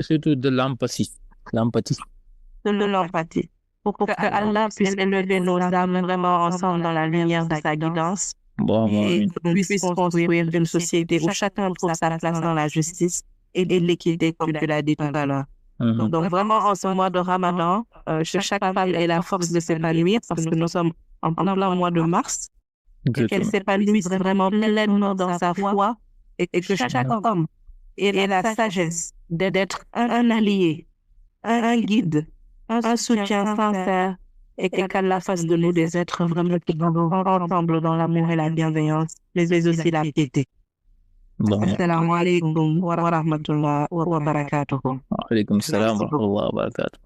Surtout de l'empathie. De l'empathie. Pour que Allah puisse élever nos âmes vraiment ensemble dans la lumière de sa guidance. Et qu'on puisse construire une société où chacun trouve sa place dans la justice et l'équité, comme tu l'as dit tout à l'heure. Donc vraiment, en ce mois de Ramadan, chaque femme ait la force de s'épanouir parce que nous sommes en plein mois de mars. Et qu'elle s'épanouisse vraiment pleinement dans sa foi et que chaque homme ait la sagesse d'être un allié, un guide, un soutien sincère et qu'Allah fasse de nous des êtres vraiment qui vont ensemble dans l'amour et la bienveillance, mais aussi la piété. Assalamu alaikum wa rahmatullahi wa barakatuh. Wa alaikum salam wa rahmatullahi wa barakatuh.